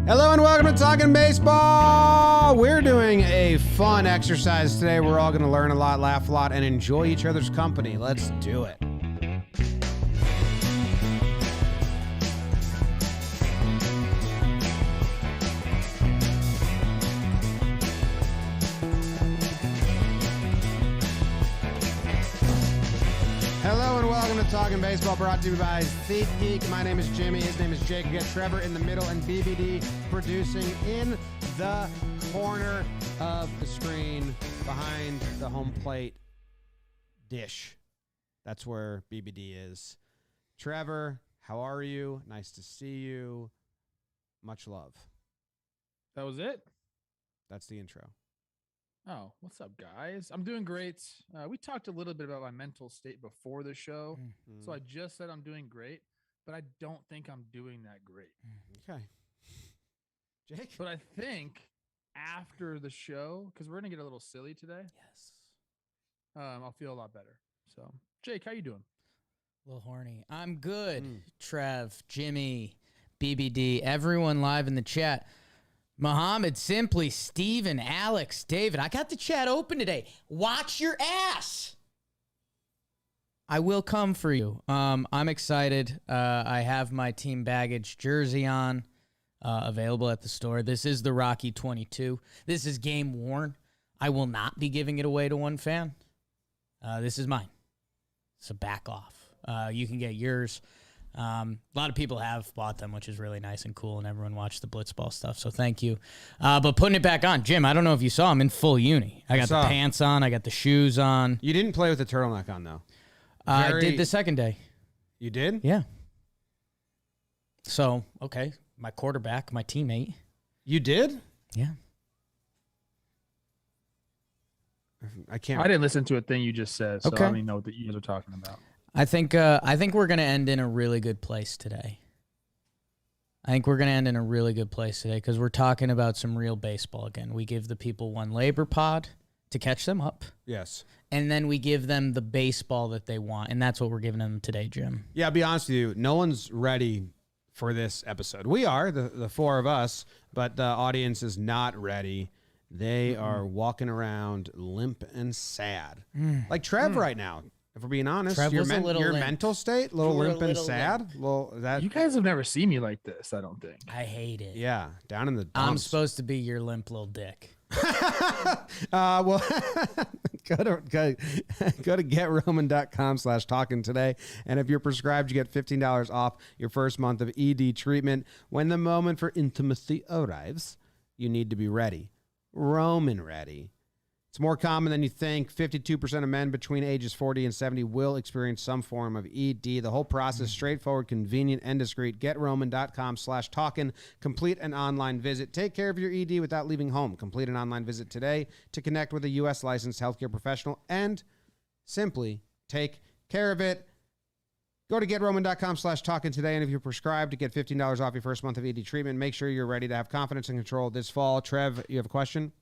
Hello and welcome to Talkin Baseball. We're doing a fun exercise today. We're all going to learn a lot, laugh a lot, and enjoy each other's company. Let's do it. Hello and welcome to Talkin Baseball, brought to you by SeatGeek. My name is Jimmy. His name is Jake. We got Trevor in the middle and BBD producing in the corner of the screen behind the home plate dish. That's where BBD is. Trevor, how are you? Nice to see you. Much love. That was it? That's the intro. Oh, what's up, guys? I'm doing great. We talked a little bit about my mental state before the show. Mm-hmm. So I just said I'm doing great, but I don't think I'm doing that great. Okay. Jake? But I think after the show, because we're going to get a little silly today. Yes. I'll feel a lot better. So, Jake, how you doing? A little horny. I'm good. Trev, Jimmy, BBD, everyone live in the chat. Muhammad, Simply, Steven, Alex, David. I got the chat open today. Watch your ass. I will come for you. I'm excited. I have my Team Baggage jersey on, available at the store. This is the Rocky 22. This is game worn. I will not be giving it away to one fan. This is mine. So back off. You can get yours. A lot of people have bought them, which is really nice and cool, and everyone watched the Blitzball stuff, so thank you. But putting it back on, Jim, I don't know if you saw, I'm in full uni. I got the pants on. I got the shoes on. You didn't play with the turtleneck on, though. I did the second day. You did? Yeah. So, okay, my quarterback, my teammate. You did? Yeah. I can't. I didn't listen to a thing you just said, so Okay. I don't even know what you guys are talking about. I think we're going to end in a really good place today. I think we're going to end in a really good place today because we're talking about some real baseball again. We give the people one labor pod to catch them up. Yes. And then we give them the baseball that they want, and that's what we're giving them today, Jim. Yeah, I'll be honest with you. No one's ready for this episode. We are, the four of us, but the audience is not ready. They are walking around limp and sad. Like Trev right now. If we're being honest, Trev your, was a little your limp. mental state, a little You were a limp and little sad. Well, that You guys have never seen me like this, I don't think. I hate it. yeah, down in the dumps. I'm supposed to be your limp little dick. Well, go to getroman.com/talkin today. And if you're prescribed, you get $15 off your first month of ED treatment. When the moment for intimacy arrives, you need to be ready. Roman ready. It's more common than you think. 52% of men between ages 40 and 70 will experience some form of ED. The whole process, straightforward, convenient, and discreet. GetRoman.com/talkin. Complete an online visit. Take care of your ED without leaving home. Complete an online visit today to connect with a U.S. licensed healthcare professional and simply take care of it. Go to GetRoman.com/talkin today, and if you're prescribed, to get $15 off your first month of ED treatment. Make sure you're ready to have confidence and control this fall. Trev, you have a question?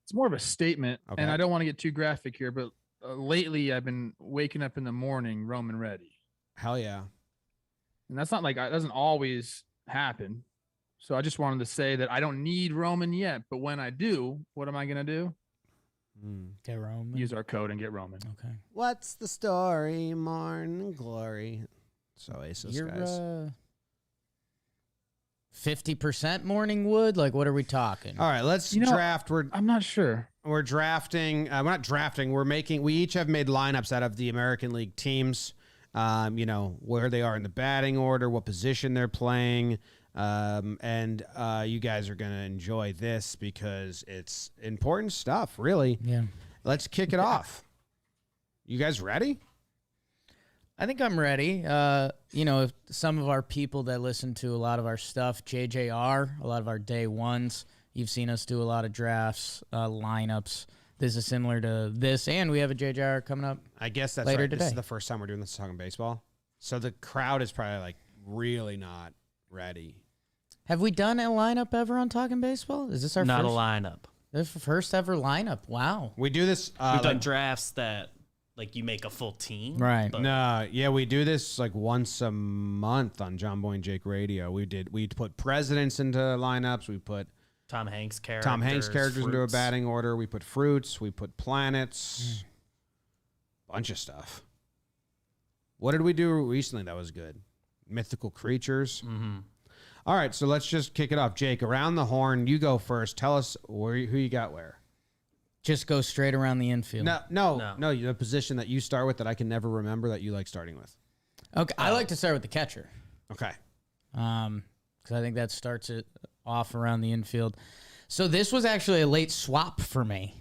It's more of a statement, Okay. and I don't want to get too graphic here, but lately I've been waking up in the morning Roman ready. Hell yeah. And that's not like it doesn't always happen. So I just wanted to say that I don't need Roman yet, but when I do, what am I going to do? Get Roman. Use our code and get Roman. Okay. What's the story? Morning glory. So Oasis, You're guys. 50% morning wood? Like, what are we talking? All right, let's draft. I'm not sure. We're drafting. We're not drafting. We each have made lineups out of the American League teams. Where they are in the batting order, what position they're playing. And you guys are going to enjoy this because it's important stuff, really. Yeah. Let's kick it off. You guys ready? I think I'm ready. If some of our people that listen to a lot of our stuff, JJR, a lot of our day ones, you've seen us do a lot of drafts, lineups. This is similar to this, and we have a JJR coming up. I guess that's later right. today. This is the first time we're doing this talking baseball. So the crowd is probably like really not ready. Have we done a lineup ever on Talking Baseball? Is this our Not first? a lineup. This is the first ever lineup. Wow. We do this. We've done drafts that like you make a full team. Right. But No, yeah, we do this like once a month on John Boy and Jake Radio. We put presidents into lineups. We put Tom Hanks characters. into a fruits. batting order. We put fruits. We put planets. Bunch of stuff. What did we do recently that was good? Mythical creatures. Mm-hmm. All right, so let's just kick it off. Jake, around the horn, you go first. Tell us who you got where. Just go straight around the infield. No. The position that you start with that I can never remember that you like starting with. Okay, I like to start with the catcher. Okay. Because I think that starts it off around the infield. So this was actually a late swap for me.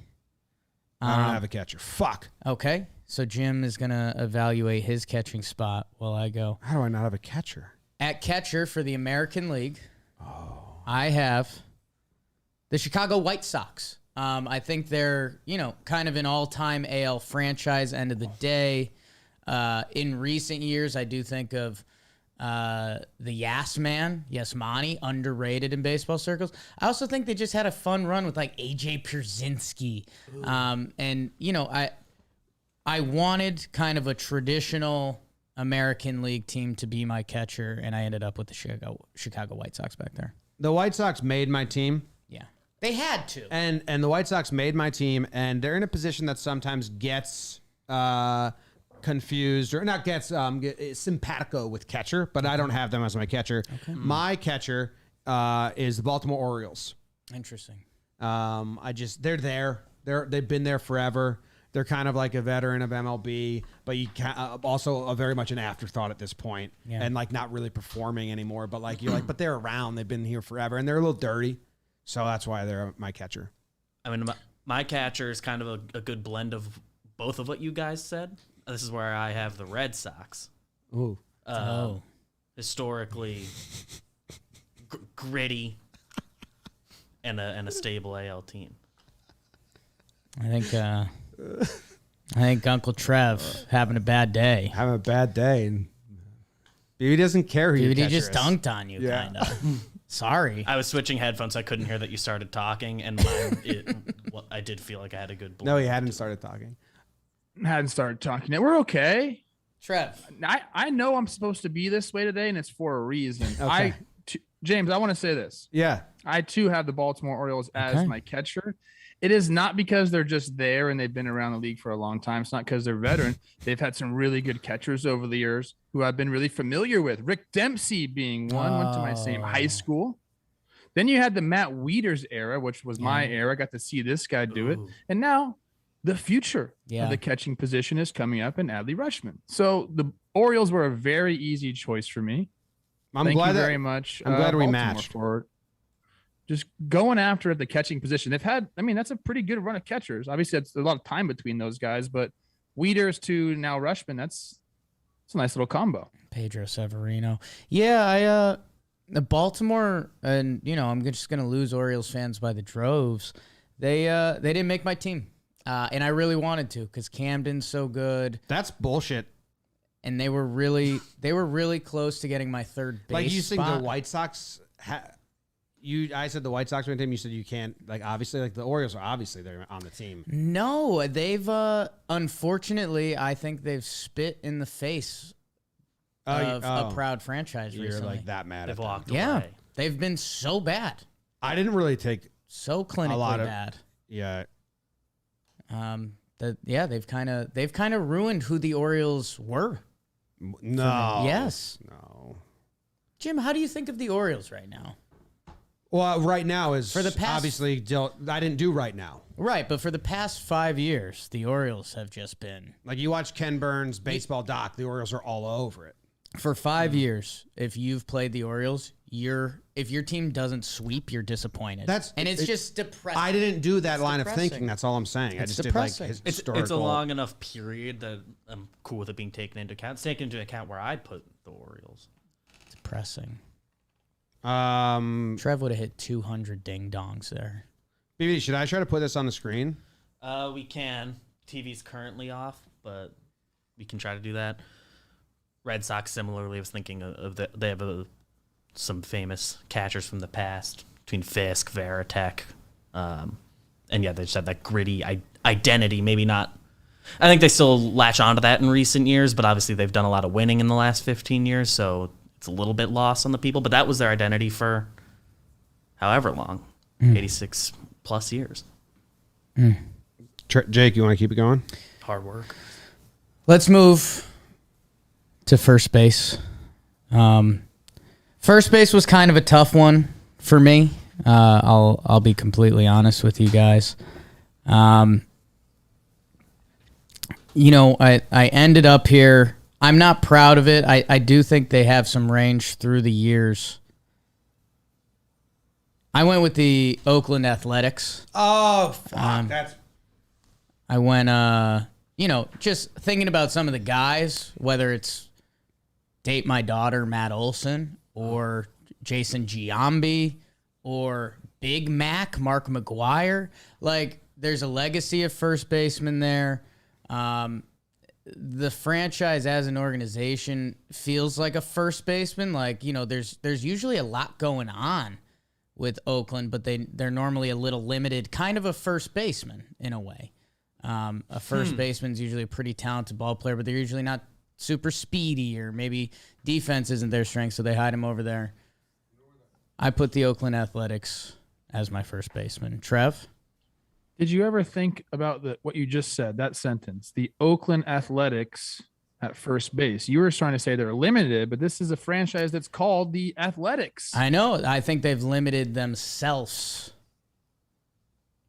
I don't have a catcher. Fuck. Okay, so Jim is going to evaluate his catching spot while I go. How do I not have a catcher? At catcher for the American League, I have the Chicago White Sox. I think they're, kind of an all-time AL franchise end of the day. In recent years, I do think of the Yasmani, underrated in baseball circles. I also think they just had a fun run with like AJ Pierzynski. And I wanted kind of a traditional American League team to be my catcher, and I ended up with the Chicago White Sox back there. The White Sox made my team. Yeah. They had to. And the White Sox made my team, and they're in a position that sometimes gets confused, or not gets simpatico with catcher, but I don't have them as my catcher. Okay. My catcher is the Baltimore Orioles. Interesting. They're there. They've been there forever. They're kind of like a veteran of MLB, but you can also a very much an afterthought at this point, and like not really performing anymore. But like you're like, but they're around. They've been here forever, and they're a little dirty, so that's why they're my catcher. I mean, my catcher is kind of a good blend of both of what you guys said. This is where I have the Red Sox. Ooh, historically gritty and a stable AL team. I think Uncle Trev having a bad day. Having a bad day, and he doesn't care who your catcher He just is. dunked on you, kind of. Sorry. I was switching headphones, so I couldn't hear that you started talking, and I did feel like I had a good. No, he hadn't started talking. Hadn't started talking yet. We're okay. Trev. I know I'm supposed to be this way today, and it's for a reason. Okay. James, I want to say this. Yeah. I too have the Baltimore Orioles as my catcher. It is not because they're just there and they've been around the league for a long time. It's not because they're veteran. They've had some really good catchers over the years who I've been really familiar with. Rick Dempsey being one, went to my same high school. Then you had the Matt Wieters era, which was my era. I got to see this guy do it. And now the future of the catching position is coming up in Adley Rutschman. So the Orioles were a very easy choice for me. Thank you very much. I'm glad we Baltimore matched. For just going after the catching position. They've had, that's a pretty good run of catchers. Obviously, that's a lot of time between those guys, but Wieters to now Rutschman, that's a nice little combo. Pedro Severino. Yeah, the Baltimore, and I'm just gonna lose Orioles fans by the droves. They didn't make my team, and I really wanted to because Camden's so good. That's bullshit. And they were really close to getting my third base. Like you think spot. the White Sox? I said the White Sox were on the team. You said you can't. Like obviously, like the Orioles are obviously they're on the team. No, they've unfortunately, I think they've spit in the face of a proud franchise You're recently. like that mad. They've at walked them. away. They've been so bad. I didn't really take So clinically bad. Yeah. They've kind of ruined who the Orioles were. No. Yes. No. Jim, how do you think of the Orioles right now? Well, right now is For the past- obviously I didn't do right now. Right, but for the past 5 years, the Orioles have just been Like you watch Ken Burns' baseball doc, the Orioles are all over it. for 5 years. If you've played the Orioles, if your team doesn't sweep, you're disappointed. It's just depressing. I didn't do that line of depressing. ting. That's all I'm saying. I It's just depressing. did like his It's historical. a long enough period that I'm cool with it being taken into account. It's taken into account where I'd put the Orioles. Depressing. Um, Trev would have hit 200 ding dongs there. BB, should I try to put this on the screen? We can. TV's currently off, but we can try to do that. Red Sox, similarly, I was thinking they have some famous catchers from the past between Fisk, Veritek, and yeah, they just have that gritty identity. Maybe not I think they still latch onto that in recent years, but obviously they've done a lot of winning in the last 15 years, so it's a little bit lost on the people. But that was their identity for however long, 86 plus years. Jake, you want to keep it going? Hard work. Let's move to first base. First base was kind of a tough one for me. I'll be completely honest with you guys. I ended up here. I'm not proud of it. I do think they have some range through the years. I went with the Oakland Athletics. Oh, fuck. I went, just thinking about some of the guys, whether it's Date My Daughter, Matt Olson, or Jason Giambi, or Big Mac, Mark McGuire. Like, there's a legacy of first baseman there. The franchise as an organization feels like a first baseman. Like, there's usually a lot going on with Oakland, but they're normally a little limited, kind of a first baseman in a way. A first baseman's usually a pretty talented ball player, but they're usually not super speedy, or maybe defense isn't their strength, so they hide him over there. I put the Oakland Athletics as my first baseman. Trev? Did you ever think about what you just said, that sentence, the Oakland Athletics at first base? You were trying to say they're limited, but this is a franchise that's called the Athletics. I know. I think they've limited themselves.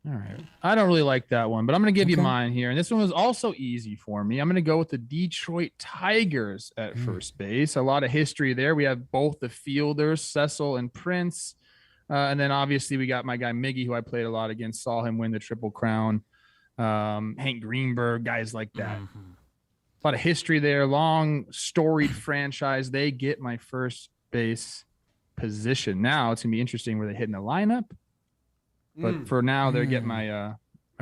All right. I don't really like that one, but I'm going to give you mine here. And this one was also easy for me. I'm going to go with the Detroit Tigers at first base. A lot of history there. We have both the fielders, Cecil and Prince. And then obviously we got my guy Miggy, who I played a lot against, saw him win the Triple Crown. Hank Greenberg, guys like that. A lot of history there. Long, storied franchise. They get my first base position. Now it's going to be interesting where they hit in the lineup. But for now, they're getting my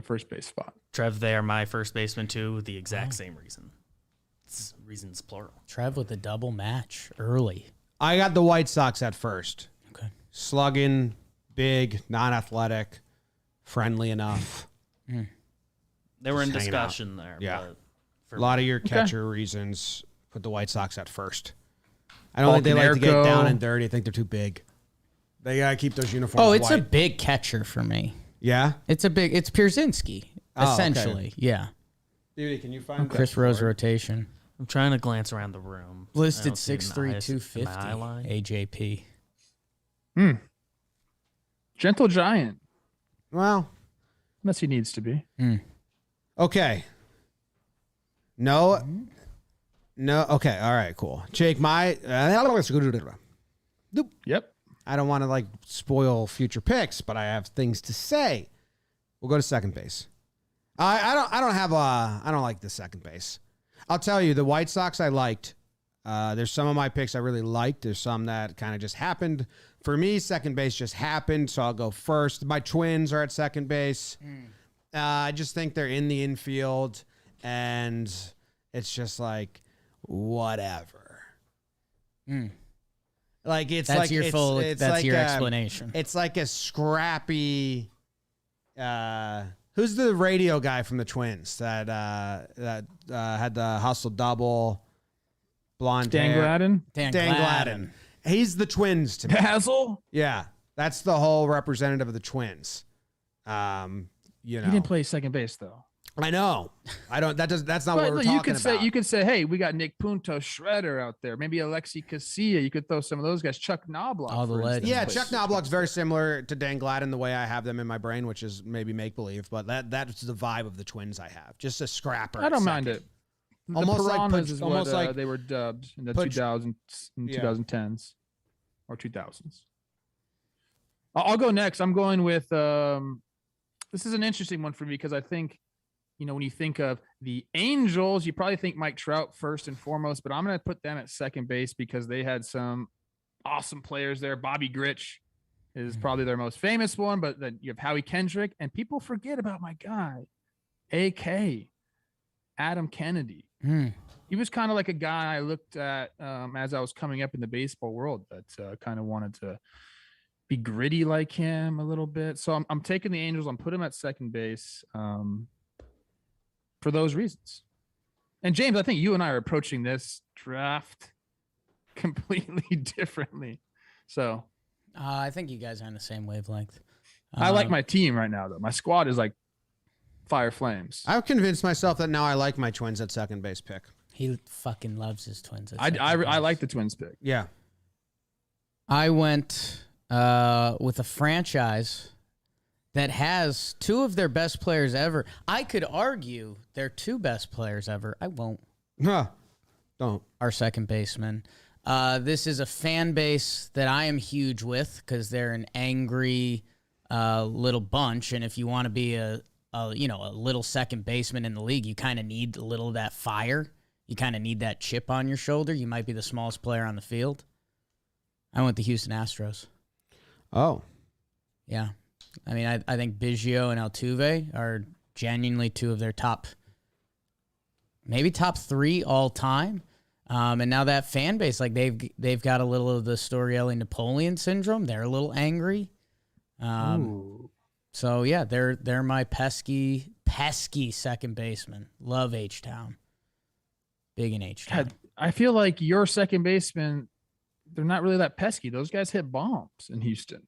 first base spot. Trev, they are my first baseman too, with the exact same reason. It's reasons plural. Trev with a double match early. I got the White Sox at first. Okay. Slugging, big, non-athletic, friendly enough. They were in Just hanging out. discussion there. Yeah. But A lot of your catcher reasons put the White Sox at first. I don't think they like to get down and dirty. I think they're too big. They got to keep those uniforms Oh, it's white. a big catcher for me. Yeah? It's Pierzynski, essentially. Okay. Yeah. Dude, can you find Chris Rose rotation. I'm trying to glance around the room. Listed I don't see an 6'3", eye- 250. an eye line. AJP. Gentle giant, Well, unless he needs to be. okay. No. Okay. All right, cool. Jake, Yep. I don't want to spoil future picks, but I have things to say. We'll go to second base. I don't like the second base. I'll tell you, the White Sox I liked. There's some of my picks I really liked. There's some that kind of just happened. For me, second base just happened, so I'll go first. My Twins are at second base. I just think they're in the infield, and it's just whatever. That's your explanation. It's like a scrappy. Who's the radio guy from the Twins that had the hustle double? Blonde Dan hair? Gladden. Dan Gladden. He's the Twins to me. Hazel. Yeah, that's the whole representative of the Twins. He didn't play second base though. I know. I don't. That's not what we're talking about. You could say, hey, we got Nick Punto, Shredder out there. Maybe Alexi Casilla. You could throw some of those guys. Chuck Knobloch. All the legends. Yeah, Chuck Knobloch's very similar to Dan Gladden the way I have them in my brain, which is maybe make believe, but that's the vibe of the Twins I have. Just a scrapper. I don't mind it. The Almost Piranhas is almost what like they were dubbed in the 2000s and 2010s or 2000s. I'll go next. I'm going with this is an interesting one for me because I think, when you think of the Angels, you probably think Mike Trout first and foremost, but I'm going to put them at second base because they had some awesome players there. Bobby Grich is probably their most famous one, but then you have Howie Kendrick, and people forget about my guy, AK, Adam Kennedy. He was kind of like a guy I looked at as I was coming up in the baseball world that kind of wanted to be gritty like him a little bit. So I'm taking the Angels. I'm putting him at second base. for those reasons. And James, I think you and I are approaching this draft completely differently. So I think you guys are on the same wavelength. I like my team right now, though. My squad is like fire flames. I've convinced myself that now I like my Twins at second base pick. He fucking loves his Twins. I like the Twins pick. Yeah. I went with a franchise that has two of their best players ever. I could argue their two best players ever. I won't. Huh. Don't. Our second baseman. This is a fan base that I am huge with because they're an angry little bunch, and if you want to be a little second baseman in the league, you kind of need a little of that fire. You kind of need that chip on your shoulder. You might be the smallest player on the field. I went the Houston Astros. Oh. Yeah. I mean, I think Biggio and Altuve are genuinely two of their maybe top three all time. And now that fan base, like they've got a little of the Storielli Napoleon syndrome. They're a little angry. So yeah, they're my pesky second baseman. Love H-Town. Big in H-Town. God, I feel like your second baseman, they're not really that pesky. Those guys hit bombs in Houston.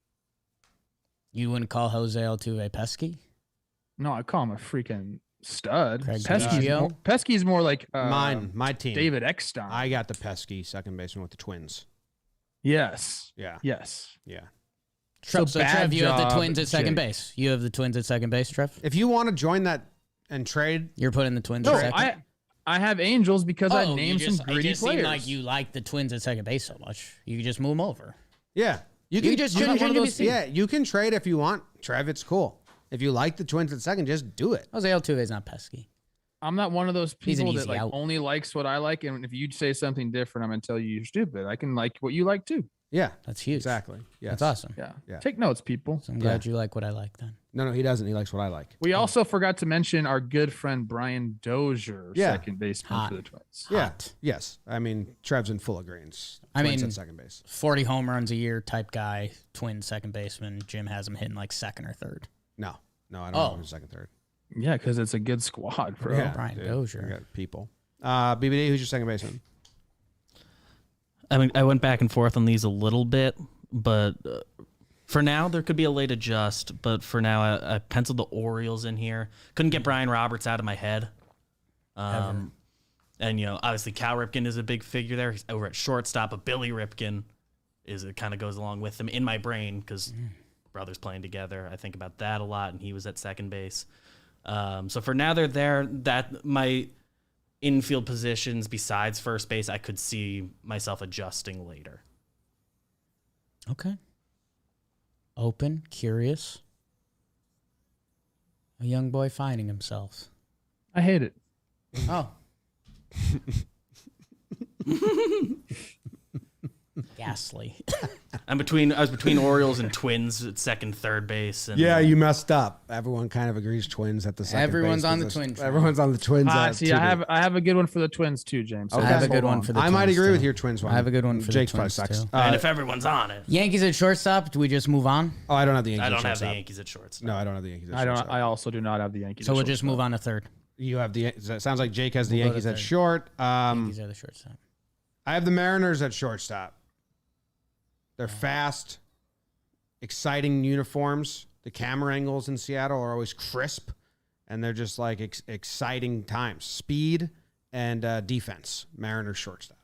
You wouldn't call Jose Altuve pesky? No, I call him a freaking stud. Craig Pesky's more like my team. David Eckstein. I got the pesky second baseman with the Twins. Yes. Yeah. Yes. Yeah. So bad Trev, you have the job, Twins at second Jake. base. You have the Twins at second base, Trev? If you want to join that and trade, You're putting the Twins No, at second? I have Angels because I named some It gritty just players. seemed like you like the Twins at second base so much. You could just move them over. yeah. You just you change those teams. Yeah, you can trade if you want, Trev. It's cool. If you like the Twins at second, just do it. Jose Altuve's not pesky. I'm not one of those He's an people that easy like out. only likes what I like, and if you say something different, I'm gonna tell you you're stupid. I can like what you like too. Yeah, That's huge. exactly. Yes. That's awesome. Yeah. Yeah. Take notes, people. So I'm glad you like what I like then. No, he doesn't. He likes what I like. We also forgot to mention our good friend Brian Dozier, Yeah. second baseman Hot. for the Twins. Yeah. Hot. Yes. I mean, Trev's in full agreement. I Twins mean- at second base. 40 home runs a year type guy, Twins second baseman. Jim has him hitting like second or third. No, I don't Oh. know who's second, third. Yeah, because it's a good squad, bro. Yeah, Brian dude, Dozier. we got people. BBD, who's your second baseman? I mean, I went back and forth on these a little bit, but for now, there could be a late adjust. But for now, I penciled the Orioles in here. Couldn't get Brian Roberts out of my head. And, obviously Cal Ripken is a big figure there. He's over at shortstop, but Billy Ripken it kind of goes along with him in my brain because brothers playing together. I think about that a lot, and he was at second base. So for now, they're there. That my infield positions besides first base, I could see myself adjusting later. Okay. Open, curious. A young boy finding himself. I hate it. Oh. Ghastly. I was between Orioles and Twins at second, third base. And Yeah, you messed up. Everyone kind of agrees Twins at the second Everyone's base on the position. Twin train. Everyone's on the Twins. See, I have a good one for the Twins too, James. Okay. I have a hold good one on. for the I might Twins, agree too. with your Twins one. I have a good one for Jake's the probably Twins, sucks. too. and if everyone's on it, Yankees at shortstop. Do we just move on? Oh, I don't have the Yankees. I at don't have the shortstop. Yankees at shortstop. No, I don't have the Yankees. At I don't. shortstop. I also do not have the Yankees. So at we'll just shortstop. move on to third. You have the. It sounds like Jake has the We'll go to Yankees at third. short. Yankees are the shortstop. I have the Mariners at shortstop. They're fast, exciting uniforms. The camera angles in Seattle are always crisp, and they're just like exciting times. Speed and defense. Mariners shortstop.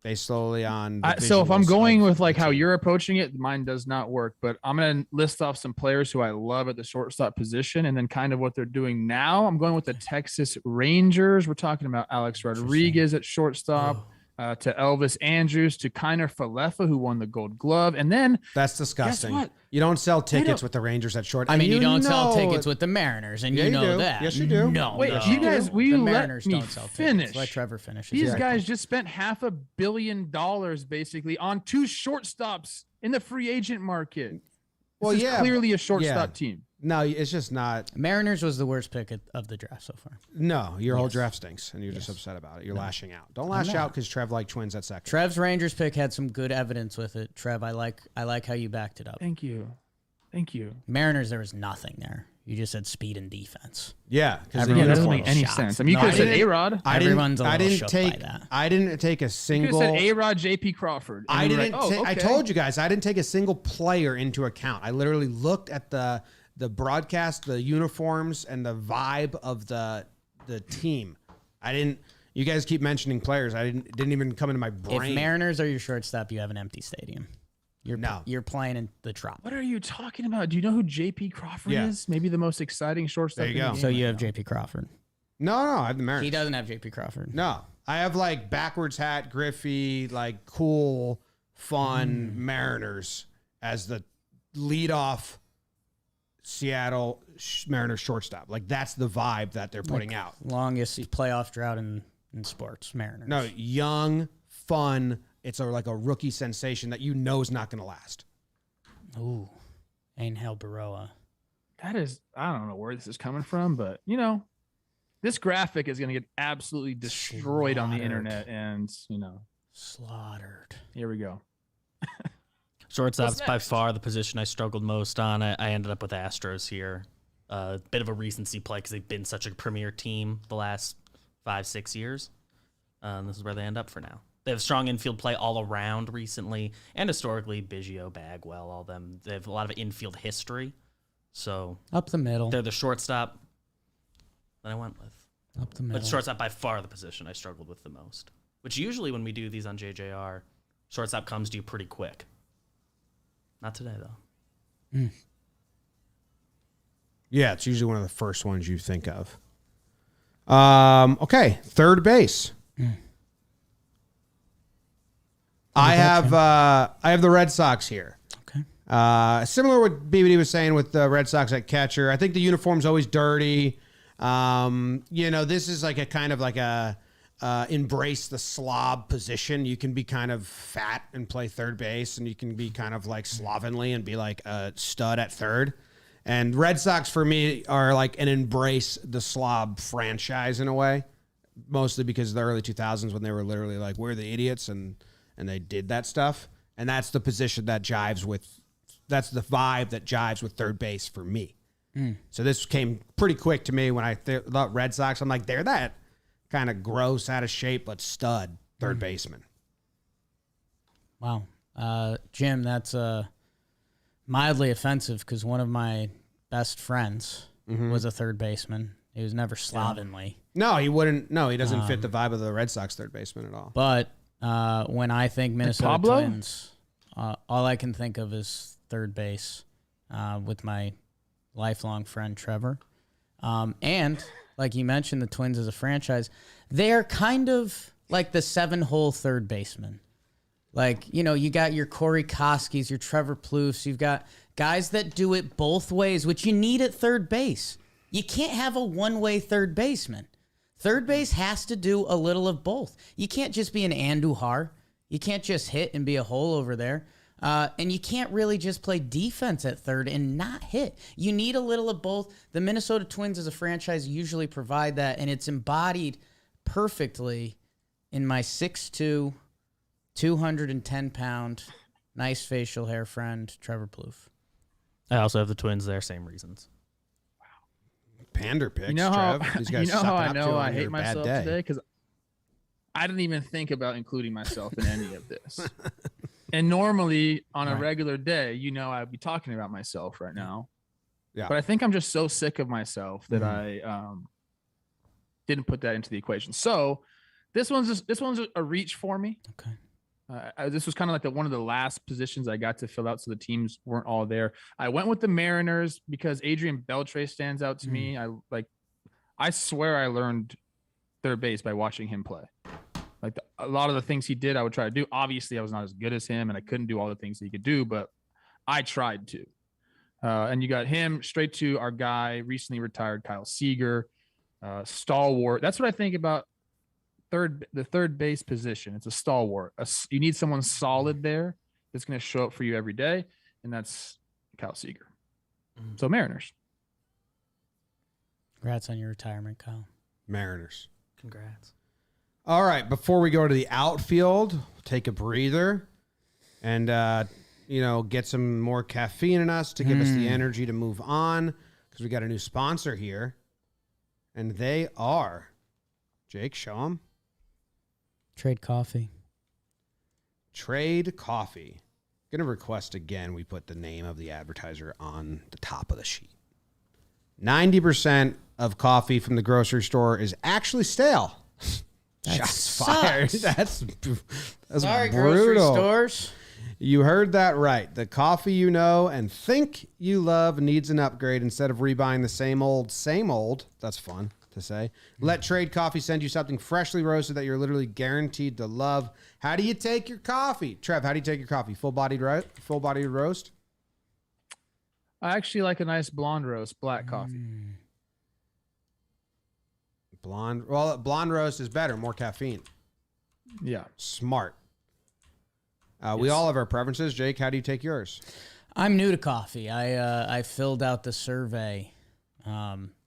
Based solely on. The So if I'm visuals going of with like the how team. you're approaching it, mine does not work. But I'm gonna list off some players who I love at the shortstop position, and then kind of what they're doing now. I'm going with the Texas Rangers. We're talking about Alex Rodriguez at shortstop, to Elvis Andrews, to Kiner Falefa, who won the Gold Glove, and then That's disgusting. what? You don't sell tickets don't- with the Rangers at short. I and mean, you don't sell know tickets it. with the Mariners, and Yeah, you you know do. that. Yes, you do. No, wait, no. you guys, will the you Mariners let me don't sell tickets. finish? Let Trevor finish. These Exactly. guys just spent $500 million basically on two shortstops in the free agent market. Well, This is yeah, clearly a shortstop yeah. team. No, it's just not. Mariners was the worst pick of the draft so far. No, your whole Yes. draft stinks, and you're just upset about it. You're lashing out. Don't lash not. out because Trev liked Twins at second. Trev's Rangers pick had some good evidence with it. Trev, I like how you backed it up. Thank you. Thank you. Mariners, there was nothing there. You just said speed and defense. Yeah, because that doesn't make any sense. I mean, you could have said A-Rod. Everyone's a little shook by that. I didn't take a single. You could have said A-Rod, J.P. Crawford. I didn't. Okay. I told you guys I didn't take a single player into account. I literally looked at the broadcast, the uniforms, and the vibe of the team. I didn't. You guys keep mentioning players. It didn't even come into my brain. If Mariners are your shortstop, you have an empty stadium. You're playing in the Trop. What are you talking about? Do you know who J.P. Crawford is? Maybe the most exciting shortstop. There you go. So you have J.P. Crawford. No, I have the Mariners. He doesn't have J.P. Crawford. No, I have like backwards hat, Griffey, like cool, fun Mariners as the leadoff Seattle Mariners shortstop. Like that's the vibe that they're putting out. Longest playoff drought in sports, Mariners. No, young, fun. It's like a rookie sensation that is not going to last. Ooh, Angel Baroa. That is, I don't know where this is coming from, but this graphic is going to get absolutely destroyed on the internet, and slaughtered. Here we go. Shortstop's by far the position I struggled most on. I ended up with Astros here. Bit of a recency play because they've been such a premier team the last 5-6 years. This is where they end up for now. They have strong infield play all around recently, and historically, Biggio, Bagwell, all them. They have a lot of infield history. So up the middle. They're the shortstop that I went with. Up the middle. But shortstop by far the position I struggled with the most. Which usually when we do these on JJR, shortstop comes to you pretty quick. Not today, though. Yeah, it's usually one of the first ones you think of. Okay, third base. I have the Red Sox here. Okay. Similar to what BBD was saying with the Red Sox at catcher. I think the uniform's always dirty. This is like a kind of like a embrace the slob position. You can be kind of fat and play third base, and you can be kind of like slovenly and be like a stud at third. And Red Sox for me are like an embrace the slob franchise in a way, mostly because of the early 2000s when they were literally like, we're the idiots, and they did that stuff. And that's the position that that's the vibe that jives with third base for me. So this came pretty quick to me when I thought Red Sox. I'm like, they're that kind of gross, out of shape, but stud third baseman. Wow. Jim, that's mildly offensive because one of my best friends was a third baseman. He was never slovenly. No, he wouldn't. No, he doesn't fit the vibe of the Red Sox third baseman at all. But when I think Minnesota Twins, all I can think of is third base with my lifelong friend Trevor. And like you mentioned, the Twins as a franchise, they're kind of like the 7-hole third baseman. Like, you got your Corey Koskis, your Trevor Plouffe. You've got guys that do it both ways, which you need at third base. You can't have a one-way third baseman. Third base has to do a little of both. You can't just be an Andujar. You can't just hit and be a hole over there. And you can't really just play defense at third and not hit. You need a little of both. The Minnesota Twins as a franchise usually provide that, and it's embodied perfectly in my 6'2", 210-pound, nice facial hair friend, Trevor Plouffe. I also have the Twins there, same reasons. Pander picks, you know how, Trev. These guys I know I hate myself today? Because I didn't even think about including myself in any of this. And normally on a regular day, I'd be talking about myself right now. Yeah. But I think I'm just so sick of myself that I didn't put that into the equation. So this one's a reach for me. Okay. This was kind of like one of the last positions I got to fill out, so the teams weren't all there. I went with the Mariners because Adrian Beltre stands out to me. I swear I learned third base by watching him play. Like a lot of the things he did, I would try to do. Obviously, I was not as good as him, and I couldn't do all the things he could do, but I tried to. And you got him straight to our guy, recently retired Kyle Seager, stalwart. That's what I think about the third base position. It's a stalwart. You need someone solid there that's going to show up for you every day, and that's Kyle Seager. So Mariners. Congrats on your retirement, Kyle. Mariners. Congrats. All right, before we go to the outfield, take a breather and, get some more caffeine in us to give us the energy to move on. because we got a new sponsor here, and they are, Jake, show them. Trade Coffee. Trade Coffee. Going to request again we put the name of the advertiser on the top of the sheet. 90% of coffee from the grocery store is actually stale. Shots fired. That's Sorry, brutal. grocery stores. You heard that right. The coffee you know and think you love needs an upgrade instead of rebuying the same old. That's fun to say. Let Trade Coffee send you something freshly roasted that you're literally guaranteed to love. How do you take your coffee? Trev, how do you take your coffee? Full-bodied roast? I actually like a nice blonde roast, black coffee. Blonde roast is better, more caffeine. Yeah. Smart. We all have our preferences. Jake, how do you take yours? I'm new to coffee. I filled out the survey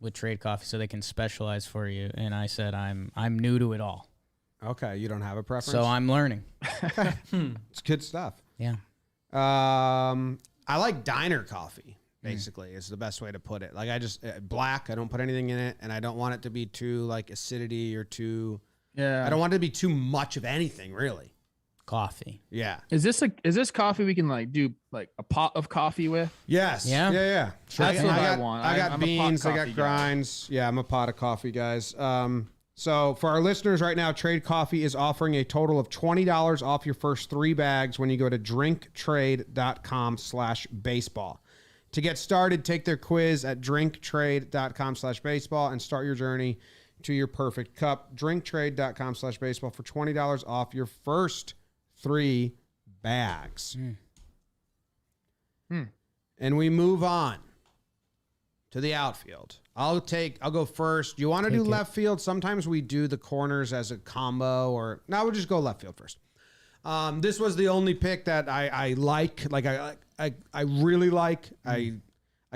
with Trade Coffee so they can specialize for you, and I said I'm new to it all. Okay, you don't have a preference? So I'm learning. It's good stuff. Yeah. I like diner coffee, basically, is the best way to put it. Like, I just, black, I don't put anything in it, and I don't want it to be too, like, acidity or too, I don't want it to be too much of anything, really. Coffee. Yeah. Is this coffee we can, like, do, like, a pot of coffee with? Yes. Yeah. Sure. That's what I want. I got I'm a pot beans, I got coffee guy. grinds. Yeah, I'm a pot of coffee, guys. So for our listeners right now, Trade Coffee is offering a total of $20 off your first 3 bags when you go to drinktrade.com/baseball. To get started, take their quiz at drinktrade.com/baseball and start your journey to your perfect cup. Drinktrade.com/baseball for $20 off your first 3 bags. And we move on to the outfield. I'll go first. Do you want to do left field? Sometimes we do the corners as a combo, or no, we'll just go left field first. This was the only pick that I like. Like I really like. I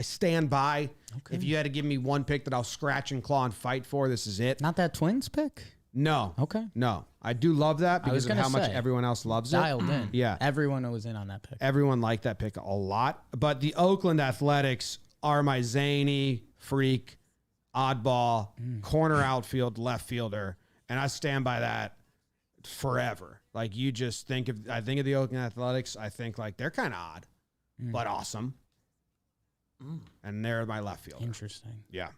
stand by. Okay. If you had to give me one pick that I'll scratch and claw and fight for, this is it. Not that Twins pick? No. Okay. No. I do love that because of how much everyone else loves it. Dialed in. Yeah. Everyone was in on that pick. Everyone liked that pick a lot. But the Oakland Athletics are my zany, freak, oddball, corner outfield, left fielder. And I stand by that forever. Like, you just think of the Oakland Athletics, I think, like, they're kind of odd, but awesome. And they're my left fielder. Interesting. Yeah.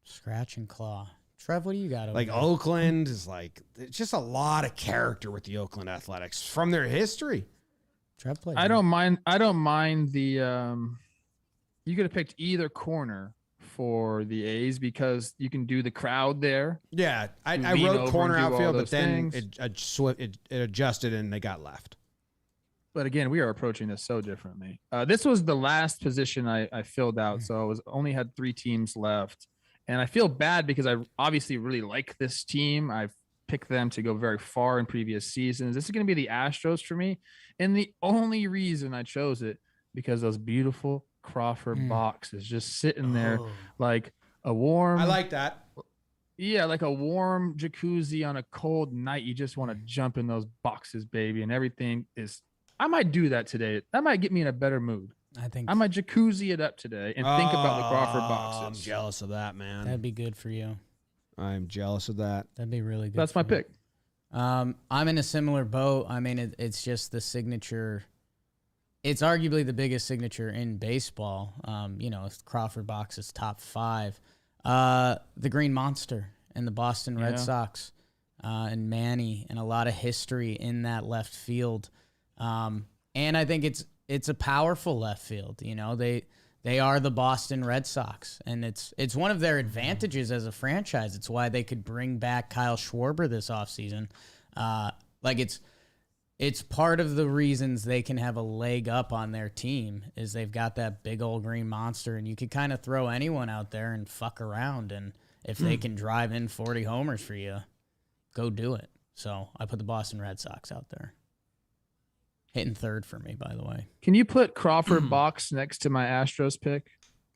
Scratch and claw. Trev, what do you got over Like, there? Oakland is like, it's just a lot of character with the Oakland Athletics from their history. Trev played. I don't mind the you could have picked either corner for the A's because you can do the crowd there. Yeah, I lean wrote over corner and do all outfield, but those then things. it adjusted and they got left. But again, we are approaching this so differently. This was the last position I filled out, so I only had 3 teams left. And I feel bad because I obviously really like this team. I've picked them to go very far in previous seasons. This is going to be the Astros for me. And the only reason I chose it because those beautiful Crawford boxes just sitting there like a warm. I like that. Yeah, like a warm jacuzzi on a cold night. You just want to jump in those boxes, baby. And everything is, I might do that today. That might get me in a better mood. I might jacuzzi it up today and think about the Crawford boxes. I'm jealous of that, man. That'd be good for you. I'm jealous of that. That'd be really good. That's my pick. I'm in a similar boat. I mean, it's just the signature. It's arguably the biggest signature in baseball. Crawford box is top 5. The Green Monster and the Boston Red Sox and Manny, and a lot of history in that left field. And I think it's a powerful left field. You know, they are the Boston Red Sox, and it's one of their advantages as a franchise. It's why they could bring back Kyle Schwarber this offseason. It's part of the reasons they can have a leg up on their team is they've got that big old green monster, and you could kind of throw anyone out there and fuck around, and if they can drive in 40 homers for you, go do it. So I put the Boston Red Sox out there. Hitting third for me, by the way. Can you put Crawford box next to my Astros pick?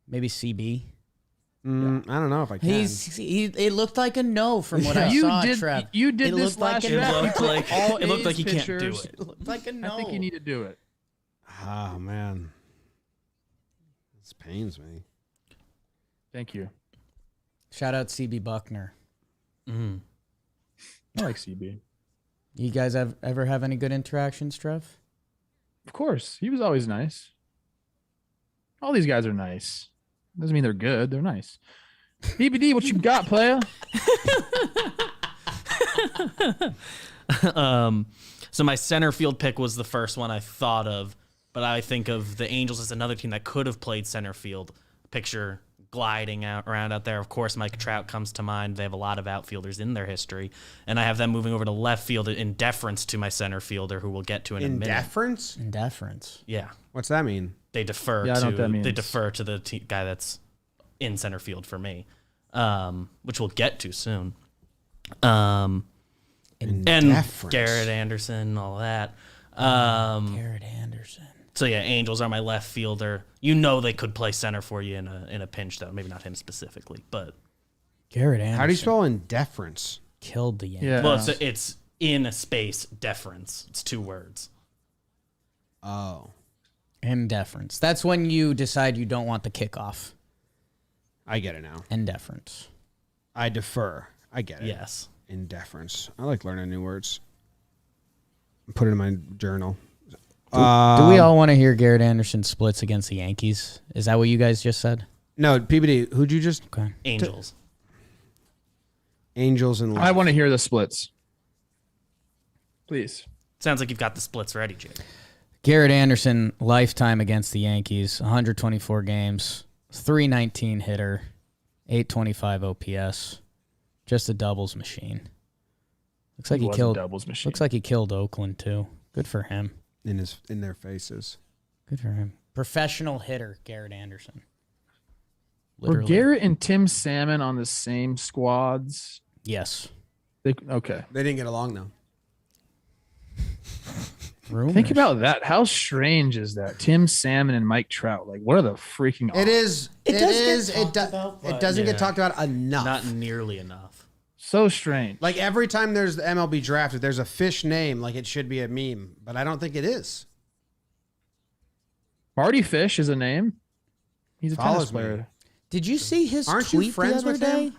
Maybe CB. I don't know if I can. It looked like a no from what I saw, Trev. You did It this looked like last a year. no. It looked like he can't do it. It looked like a no. I think you need to do it. Oh, man. This pains me. Thank you. Shout out CB Buckner. Mm. I like CB. You guys ever have any good interactions, Trev? Of course. He was always nice. All these guys are nice. Doesn't mean they're good. They're nice. BBD, what you got, playa? So my center field pick was the first one I thought of, but I think of the Angels as another team that could have played center field. Picture gliding around out there. Of course, Mike Trout comes to mind. They have a lot of outfielders in their history, and I have them moving over to left field in deference to my center fielder, who we'll get to in a minute. Deference? Indifference. Yeah, What's that mean? they defer. Yeah, I know what that to means. they defer to the guy that's in center field for me, which we'll get to soon. And Deference. Garrett Anderson, all that. Garrett Anderson. So yeah, Angels are my left fielder. You know they could play center for you in a pinch, though. Maybe not him specifically, but Garrett Anderson. How do you spell indifference? Killed the Yankees. Yeah. well, it's in a space deference. It's 2 words. Oh, Indifference. That's when you decide you don't want the kickoff. I get it now. Indifference. I defer. I get it. Yes. Indifference. I like learning new words. Put it in my journal. Do we all want to hear Garrett Anderson splits against the Yankees? Is that what you guys just said? No, PBD. Who'd you just? Okay. Angels. Angels and I want to hear the splits. Please. Sounds like you've got the splits ready, Jake. Garrett Anderson, lifetime against the Yankees, 124 games, 319 hitter, 825 OPS, just a doubles machine. Looks like he Was a killed. doubles machine. Looks like he killed Oakland too. Good for him. in their faces. Good for him. Professional hitter, Garrett Anderson. Were Garrett and Tim Salmon on the same squads? Yes. Okay. They didn't get along though. Rumors. Think about that. How strange is that? Tim Salmon and Mike Trout. Like, what are the freaking odds? It is. It does get is. talked about, It but- doesn't Yeah. get talked about enough. Not nearly enough. So strange. Like every time there's the MLB drafted, there's a fish name like it should be a meme, but I don't think it is. Marty Fish is a name. He's a Follows tennis me. player. Did you see his Aren't you tweet friends the other with day? him?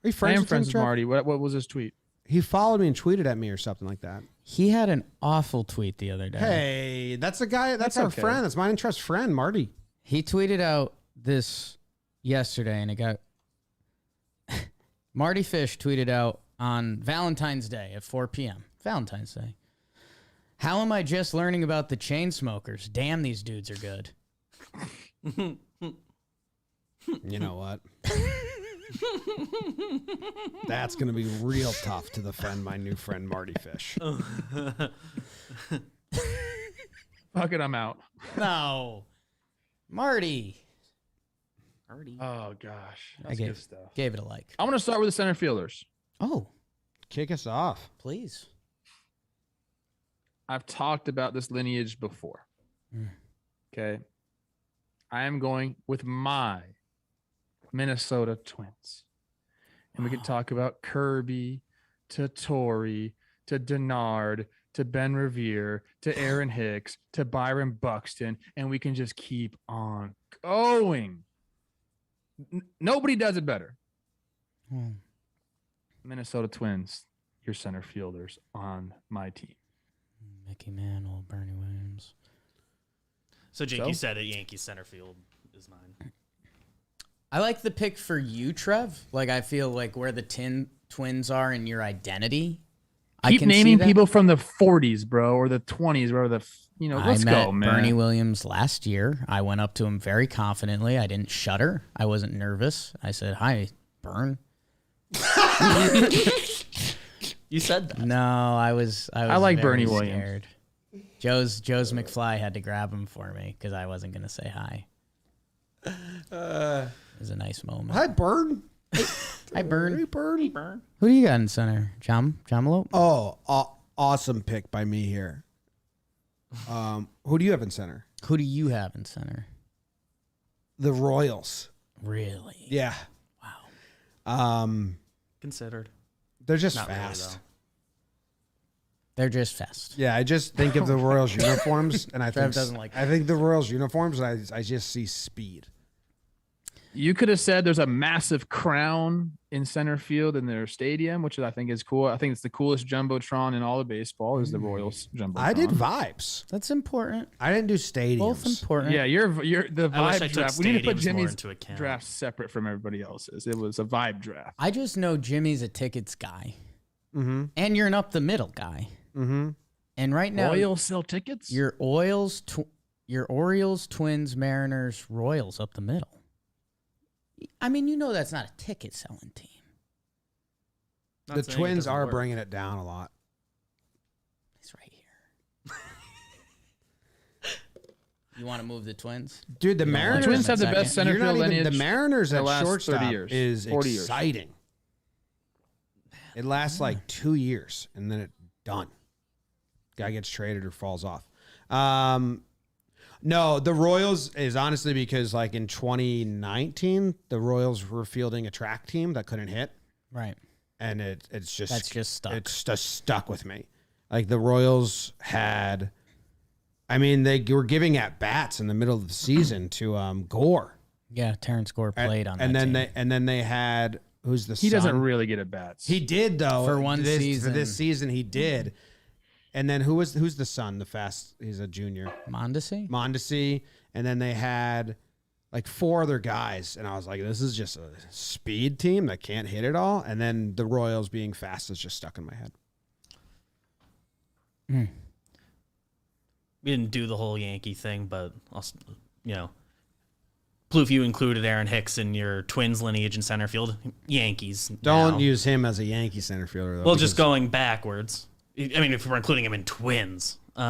Are you I friends am with friends him, with Trev? Marty. What was his tweet? He followed me and tweeted at me or something like that. He had an awful tweet the other day. Hey, that's a guy. That's That's our okay. friend. That's mine and Trev's friend, Marty. He tweeted out this yesterday, and it got Marty Fish tweeted out on Valentine's Day at 4 p.m. Valentine's Day. How am I just learning about the chain smokers? Damn, these dudes are good. You know what? That's going to be real tough to defend my new friend, Marty Fish. Fuck it, I'm out. No, Marty. Oh gosh, I that's gave, good stuff. gave it a like. I'm gonna start with the center fielders. Oh, Kick us off. please. I've talked about this lineage before. Mm. Okay, I am going with my Minnesota Twins, and we can talk about Kirby to Torrey to Denard to Ben Revere to Aaron Hicks to Byron Buxton, and we can just keep on going. Nobody does it better. Hmm. Minnesota Twins, your center fielders on my team. Mickey Mantle, Bernie Williams. So, Jake, So? you said it. Yankees center field is mine. I like the pick for you, Trev. Like, I feel like where the Twins are in your identity. I Keep can see naming that. people from the 40s, bro, or the 20s, bro. Let's I met go, man. Bernie Williams last year. I went up to him very confidently. I didn't shudder. I wasn't nervous. I said, "Hi, Bern." You said that. No, I was I like very Bernie Williams. scared. Joe's McFly had to grab him for me because I wasn't gonna say hi. It was a nice moment. Hi, Bird. Hi, Bern. Hey, Bird. Who do you got in center? Jamalo? Oh, awesome pick by me here. Who do you have in center? Who do you have in center? The Royals. Really? Yeah. Wow. Considered. They're just Not really, fast. though. They're just fast. Yeah, I just think of the Royals uniforms, and I Trev think doesn't like I think the Royals uniforms, and I just see speed. You could have said there's a massive crown in center field in their stadium, which I think is cool. I think it's the coolest jumbotron in all of baseball is the Royals jumbotron. I did vibes. That's important. I didn't do stadiums. Both important. Yeah, you're the I wish I vibe took draft. We need to put stadiums more Jimmy's into account. draft separate from everybody else's. It was a vibe draft. I just know Jimmy's a tickets guy, Mm-hmm. and you're an up the middle guy. Mm-hmm. And right now, Royals sell tickets. your Orioles, Twins, Mariners, Royals up the middle. I mean, you know that's not a ticket selling team. Not The saying it Twins doesn't are work. bringing it down a lot. He's right here. You want to move the Twins? Dude, the You don't want Mariners. Twins have the Second. best center You're not field even, the lineage Mariners in at the last 30 shortstop years, is 40 years. exciting. It lasts like 2 years and then it's done. Guy gets traded or falls off. No, the Royals is honestly because like in 2019, the Royals were fielding a track team that couldn't hit. Right. And it's just That's just stuck. It's just stuck with me. Like the Royals had, I mean, they were giving at bats in the middle of the season to Gore. Yeah, Terrence Gore played on that and team. then they had who's the He son? doesn't really get at bats. He did though For one season. For this season, he did. And then who's the son? The fast. He's a junior. Mondesi? And then they had like 4 other guys, and I was like, this is just a speed team that can't hit it all. And then the Royals being fast is just stuck in my head. We didn't do the whole Yankee thing, but also, Plouffe, you included Aaron Hicks in your Twins lineage in center field. Yankees. Don't now. use him as a Yankee center fielder though. Well, just because- going backwards. I mean, if we're including him in Twins, he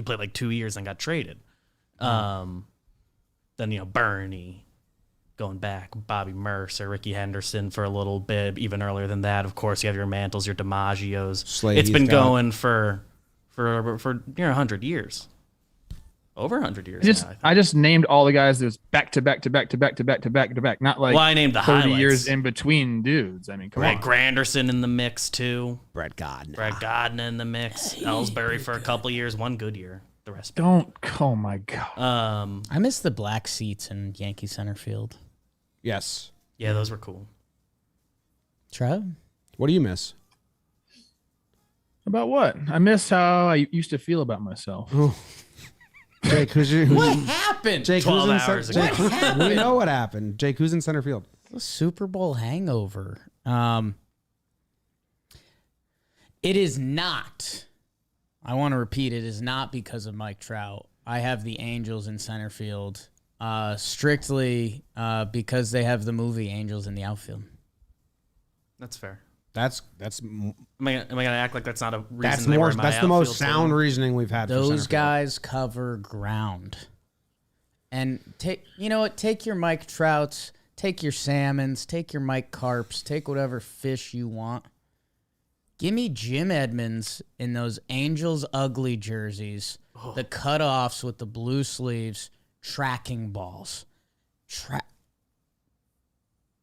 played like 2 years and got traded. Then Bernie, going back, Bobby Mercer, Ricky Henderson for a little bit, even earlier than that. Of course, you have your Mantles, your DiMaggios. Slade's It's been got- going for 100 years. Over 100 years. I just named all the guys that was back to back to back to back to back to back to back. Not like I named the 30 highlights. years in between dudes. I mean, come on. Granderson in the mix too. Brett Gardner. Brett Gardner in the mix. Ellsbury for a couple years, one good year. The rest. Don't. Oh my god. I miss the black seats in Yankee center field. Yes. Yeah, those were cool. Trev? What do you miss? About what? I miss how I used to feel about myself. Jake, What happened? Jake, 12 who's in hours center, ago. Jake, we know what happened. Jake, who's in center field? The Super Bowl hangover. It is not. I want to repeat, it is not because of Mike Trout. I have the Angels in center field strictly because they have the movie Angels in the Outfield. That's fair. That's Am I gonna act like that's not a reason? that's they were more. in my That's the most outfield sound team? reasoning we've had. for Those center field. guys cover ground. And take your Mike Trouts, take your salmons, take your Mike Carps, take whatever fish you want. Give me Jim Edmonds in those Angels ugly jerseys, the cutoffs with the blue sleeves, tracking balls.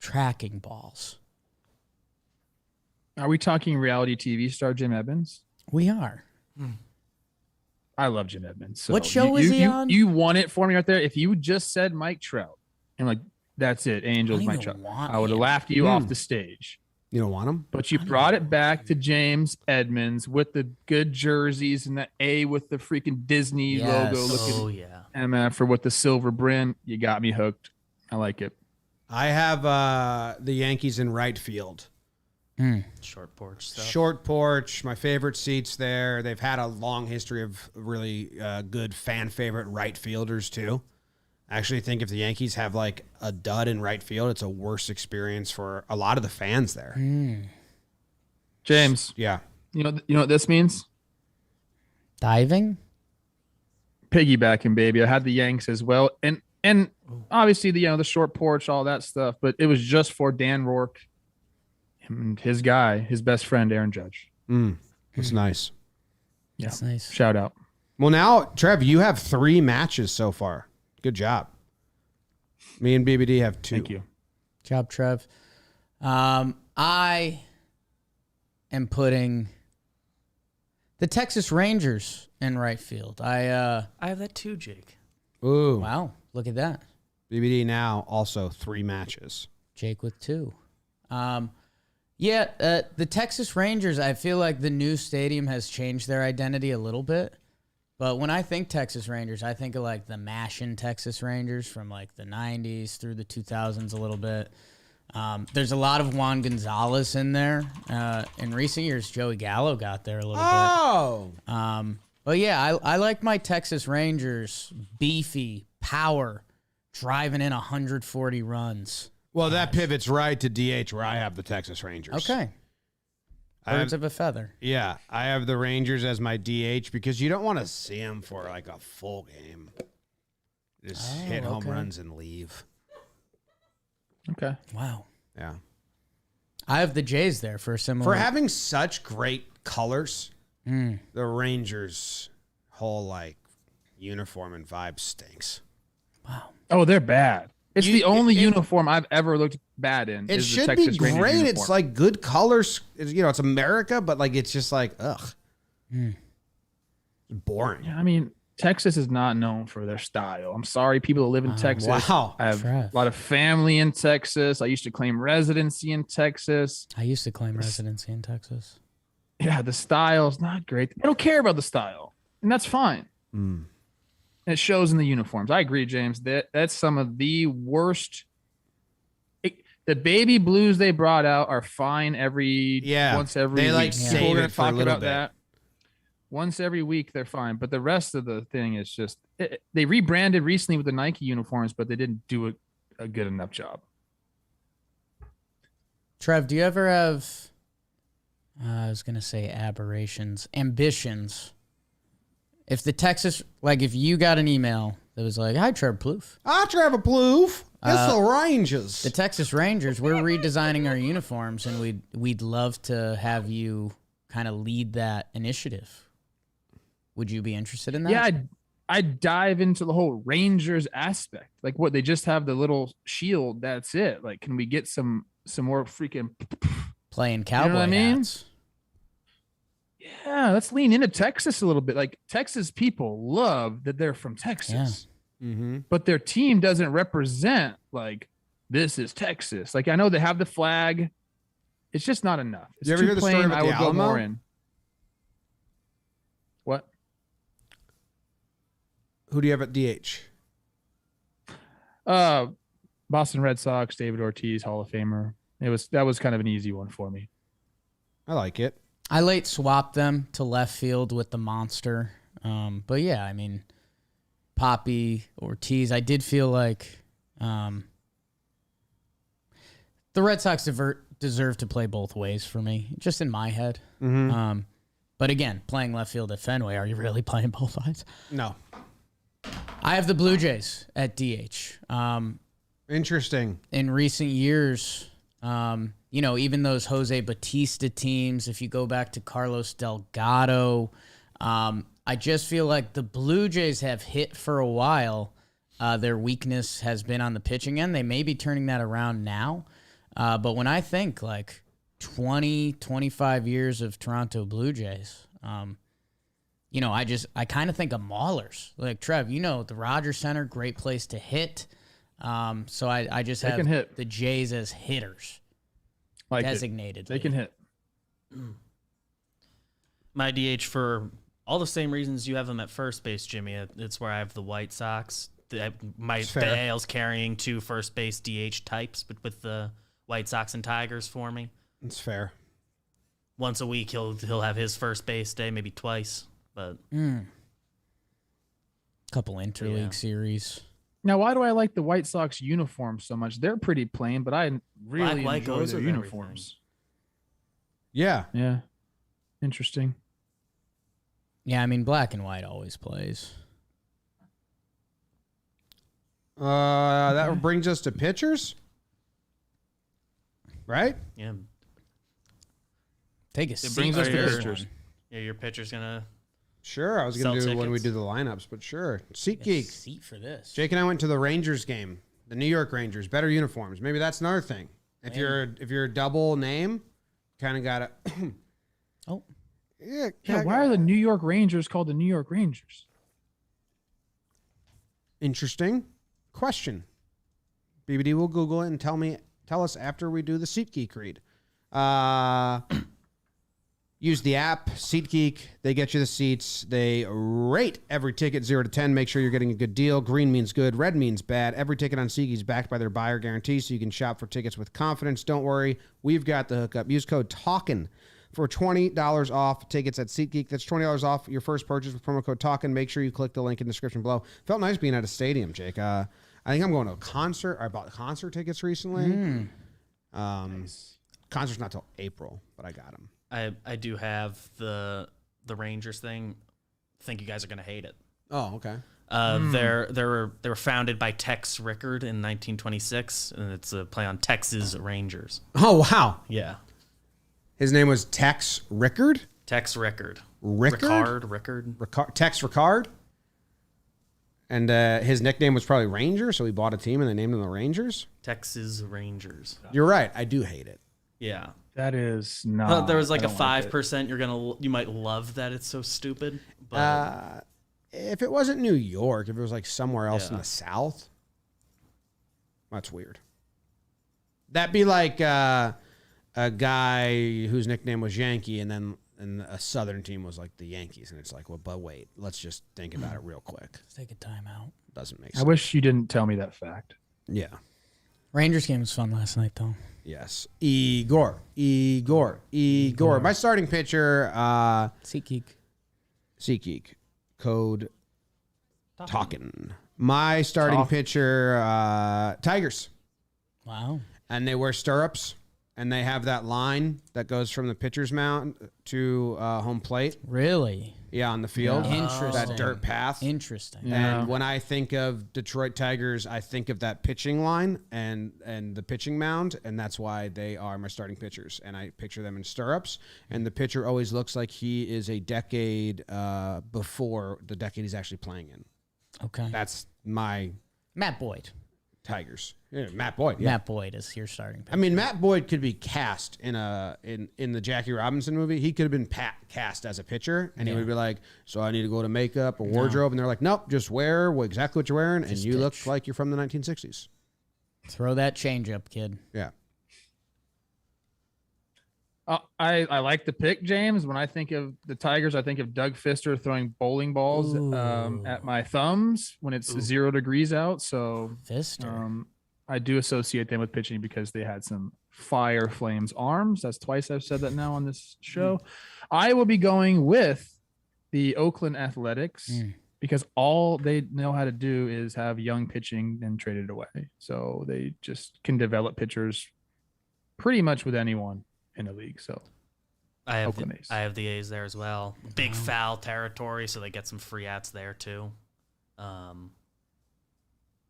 Tracking balls. Are we talking reality TV star Jim Edmonds? We are. I love Jim Edmonds. So What show is he on? You won it for me right there. If you just said Mike Trout and like that's it, Angels, I don't Mike even Trout, want I would have him. laughed you off the stage. You don't want him? But you brought it back to James Edmonds with the good jerseys and the A with the freaking Disney Yes. logo looking Oh yeah. MF with the silver brim. You got me hooked. I like it. I have the Yankees in right field. Short porch stuff. Short porch, my favorite seats there. They've had a long history of really good fan favorite right fielders too. I actually think if the Yankees have like a dud in right field, it's a worse experience for a lot of the fans there. James, Yeah. you know what this means? Diving? Piggybacking, baby. I had the Yanks as well. And obviously the short porch, all that stuff, but it was just for Dan Rourke and his guy, his best friend, Aaron Judge. It's nice. Yeah. That's nice. Shout out. Well, now, Trev, you have 3 matches so far. Good job. Me and BBD have 2. Thank you. Job, Trev. I am putting the Texas Rangers in right field. I have that too, Jake. Ooh. Wow, look at that. BBD now also 3 matches. Jake with 2. The Texas Rangers, I feel like the new stadium has changed their identity a little bit. But when I think Texas Rangers, I think of like the Mashin Texas Rangers from like the 90s through the 2000s a little bit. There's a lot of Juan Gonzalez in there. In recent years, Joey Gallo got there a little bit. But yeah, I like my Texas Rangers beefy, power, driving in 140 runs. Well, that pivots right to DH where I have the Texas Rangers. Okay. Birds of a feather. Yeah, I have the Rangers as my DH because you don't want to see them for like a full game. Just hit home runs and leave. Okay. Wow. Yeah. I have the Jays there for a similar. For having such great colors, the Rangers' whole like uniform and vibe stinks. Wow. Oh, they're bad. It's the only uniform I've ever looked bad in. It is should the Texas be Rangers great. uniform. It's like good colors. It's America, but like it's just like it's boring. Yeah, I mean, Texas is not known for their style. I'm sorry, people that live in Texas. Wow. I have a lot of family in Texas. I used to claim residency in Texas. I used to claim residency in Texas. Yeah, the style's not great. They don't care about the style, and that's fine. It shows in the uniforms. I agree, James. That's some of the worst. The baby blues they brought out are fine once every they week. like save We're gonna it for a talk little about bit. that. Once every week, they're fine. But the rest of the thing is just they rebranded recently with the Nike uniforms, but they didn't do a good enough job. Trev, do you ever have, I was going to say ambitions? If the Texas, like if you got an email that was like, hi, Trev Plouffe. Hi, Trevor Plouffe. It's the Rangers. The Texas Rangers, we're redesigning our uniforms, and we'd love to have you kind of lead that initiative. Would you be interested in that? Yeah, I'd dive into the whole Rangers aspect. Like what, they just have the little shield. That's it. Like, can we get some more freaking playing cowboy what I mean? hats? Yeah, let's lean into Texas a little bit. Like Texas people love that they're from Texas, but their team doesn't represent like this is Texas. Like I know they have the flag. It's just not enough. It's You ever too hear the plain. story about I the would go Alamo? more in. What? Who do you have at DH? Boston Red Sox, David Ortiz, Hall of Famer. That was kind of an easy one for me. I like it. I late swapped them to left field with the monster. But yeah, I mean, Poppy, Ortiz, I did feel like the Red Sox deserve to play both ways for me, just in my head. But again, playing left field at Fenway, are you really playing both sides? No. I have the Blue Jays at DH. Interesting. In recent years, even those Jose Batista teams, if you go back to Carlos Delgado, I just feel like the Blue Jays have hit for a while. Their weakness has been on the pitching end. They may be turning that around now. But when I think like 20, 25 years of Toronto Blue Jays, I kind of think of maulers. Like Trev, the Rogers Center, great place to hit. So I just have the Jays as hitters. Designated. They can hit. My DH for all the same reasons you have them at first base, Jimmy. It's where I have the White Sox. The AL's carrying 2 first base DH types, but with the White Sox and Tigers for me. It's fair. Once a week he'll have his first base day, maybe twice. But couple interleague series. Now, why do I like the White Sox uniforms so much? They're pretty plain, but I really Black enjoy goes their with uniforms. Yeah. Yeah. Interesting. Yeah, I mean, black and white always plays. That brings us to pitchers. Right? Yeah. Take a seat. It brings us to pitchers. Yeah, your pitcher's gonna. Sure, I was going to do Sell it when we tickets. do the lineups, but sure. Take a SeatGeek. seat for this. Jake and I went to the Rangers game, the New York Rangers. Better uniforms. Maybe that's another thing. If you're a double name, kind of got to. Oh. Yeah, why are the New York Rangers called the New York Rangers? Interesting question. BBD will Google it and tell us after we do the SeatGeek read. Use the app, SeatGeek. They get you the seats. They rate every ticket 0 to 10. Make sure you're getting a good deal. Green means good. Red means bad. Every ticket on SeatGeek is backed by their buyer guarantee, so you can shop for tickets with confidence. Don't worry. We've got the hookup. Use code Talkin for $20 off tickets at SeatGeek. That's $20 off your first purchase with promo code Talkin. Make sure you click the link in the description below. Felt nice being at a stadium, Jake. I think I'm going to a concert. I bought concert tickets recently. Nice. Concert's not till April, but I got them. I do have the Rangers thing. I think you guys are gonna hate it. Oh, okay. They were founded by Tex Rickard in 1926, and it's a play on Texas Rangers. Oh, wow. Yeah. His name was Tex Rickard? Tex Rickard. Rickard? Tex Rickard? And his nickname was probably Ranger, so he bought a team and they named him the Rangers? Texas Rangers. You're right. I do hate it. Yeah. That is not. There was like a 5%. You might love that it's so stupid. But if it wasn't New York, if it was like somewhere else in the South, that's weird. That'd be like a guy whose nickname was Yankee, and a Southern team was like the Yankees, and it's like, well, but wait, let's just think about it real quick. Let's take a timeout. Doesn't make sense. I wish you didn't tell me that fact. Yeah. Rangers game was fun last night, though. Yes. Igor. My starting pitcher, SeatGeek. Code Talkin. My starting pitcher, Tigers. Wow. And they wear stirrups, and they have that line that goes from the pitcher's mound to home plate. Really? Yeah, on the field. Interesting. That dirt path. Interesting. Yeah. And when I think of Detroit Tigers, I think of that pitching line and the pitching mound, and that's why they are my starting pitchers. And I picture them in stirrups, and the pitcher always looks like he is a decade before the decade he's actually playing in. Okay. That's my Matt Boyd. Tigers. Yeah, Matt Boyd. Yeah. Matt Boyd is your starting pitcher. I mean, Matt Boyd could be cast in the Jackie Robinson movie. He could have been cast as a pitcher, and he would be like, "So I need to go to makeup or wardrobe," and they're like, "Nope, just wear exactly what you're wearing, and you look like you're from the 1960s." Throw that change up, kid. Yeah. I like the pick, James. When I think of the Tigers, I think of Doug Fister throwing bowling balls at my thumbs when it's 0 degrees out. So Fister. I do associate them with pitching because they had some fire flames arms. That's twice I've said that now on this show. I will be going with the Oakland Athletics because all they know how to do is have young pitching and trade it away. So they just can develop pitchers pretty much with anyone in the league. So I have the A's there as well. Big foul territory, so they get some free outs there too.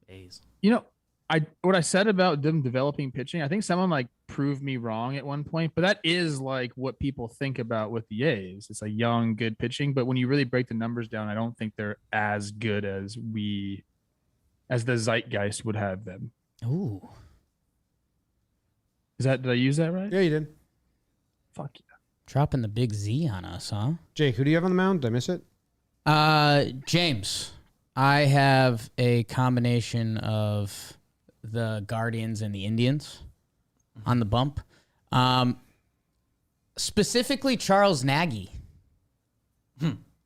A's. You know, what I said about them developing pitching, I think someone like proved me wrong at one point, but that is like what people think about with the A's. It's a young, good pitching, but when you really break the numbers down, I don't think they're as good as the zeitgeist would have them. Ooh. Did I use that right? Yeah, you did. Fuck yeah. Dropping the big Z on us, huh? Jake, who do you have on the mound? Did I miss it? James. I have a combination of the Guardians and the Indians on the bump. Specifically Charles Nagy.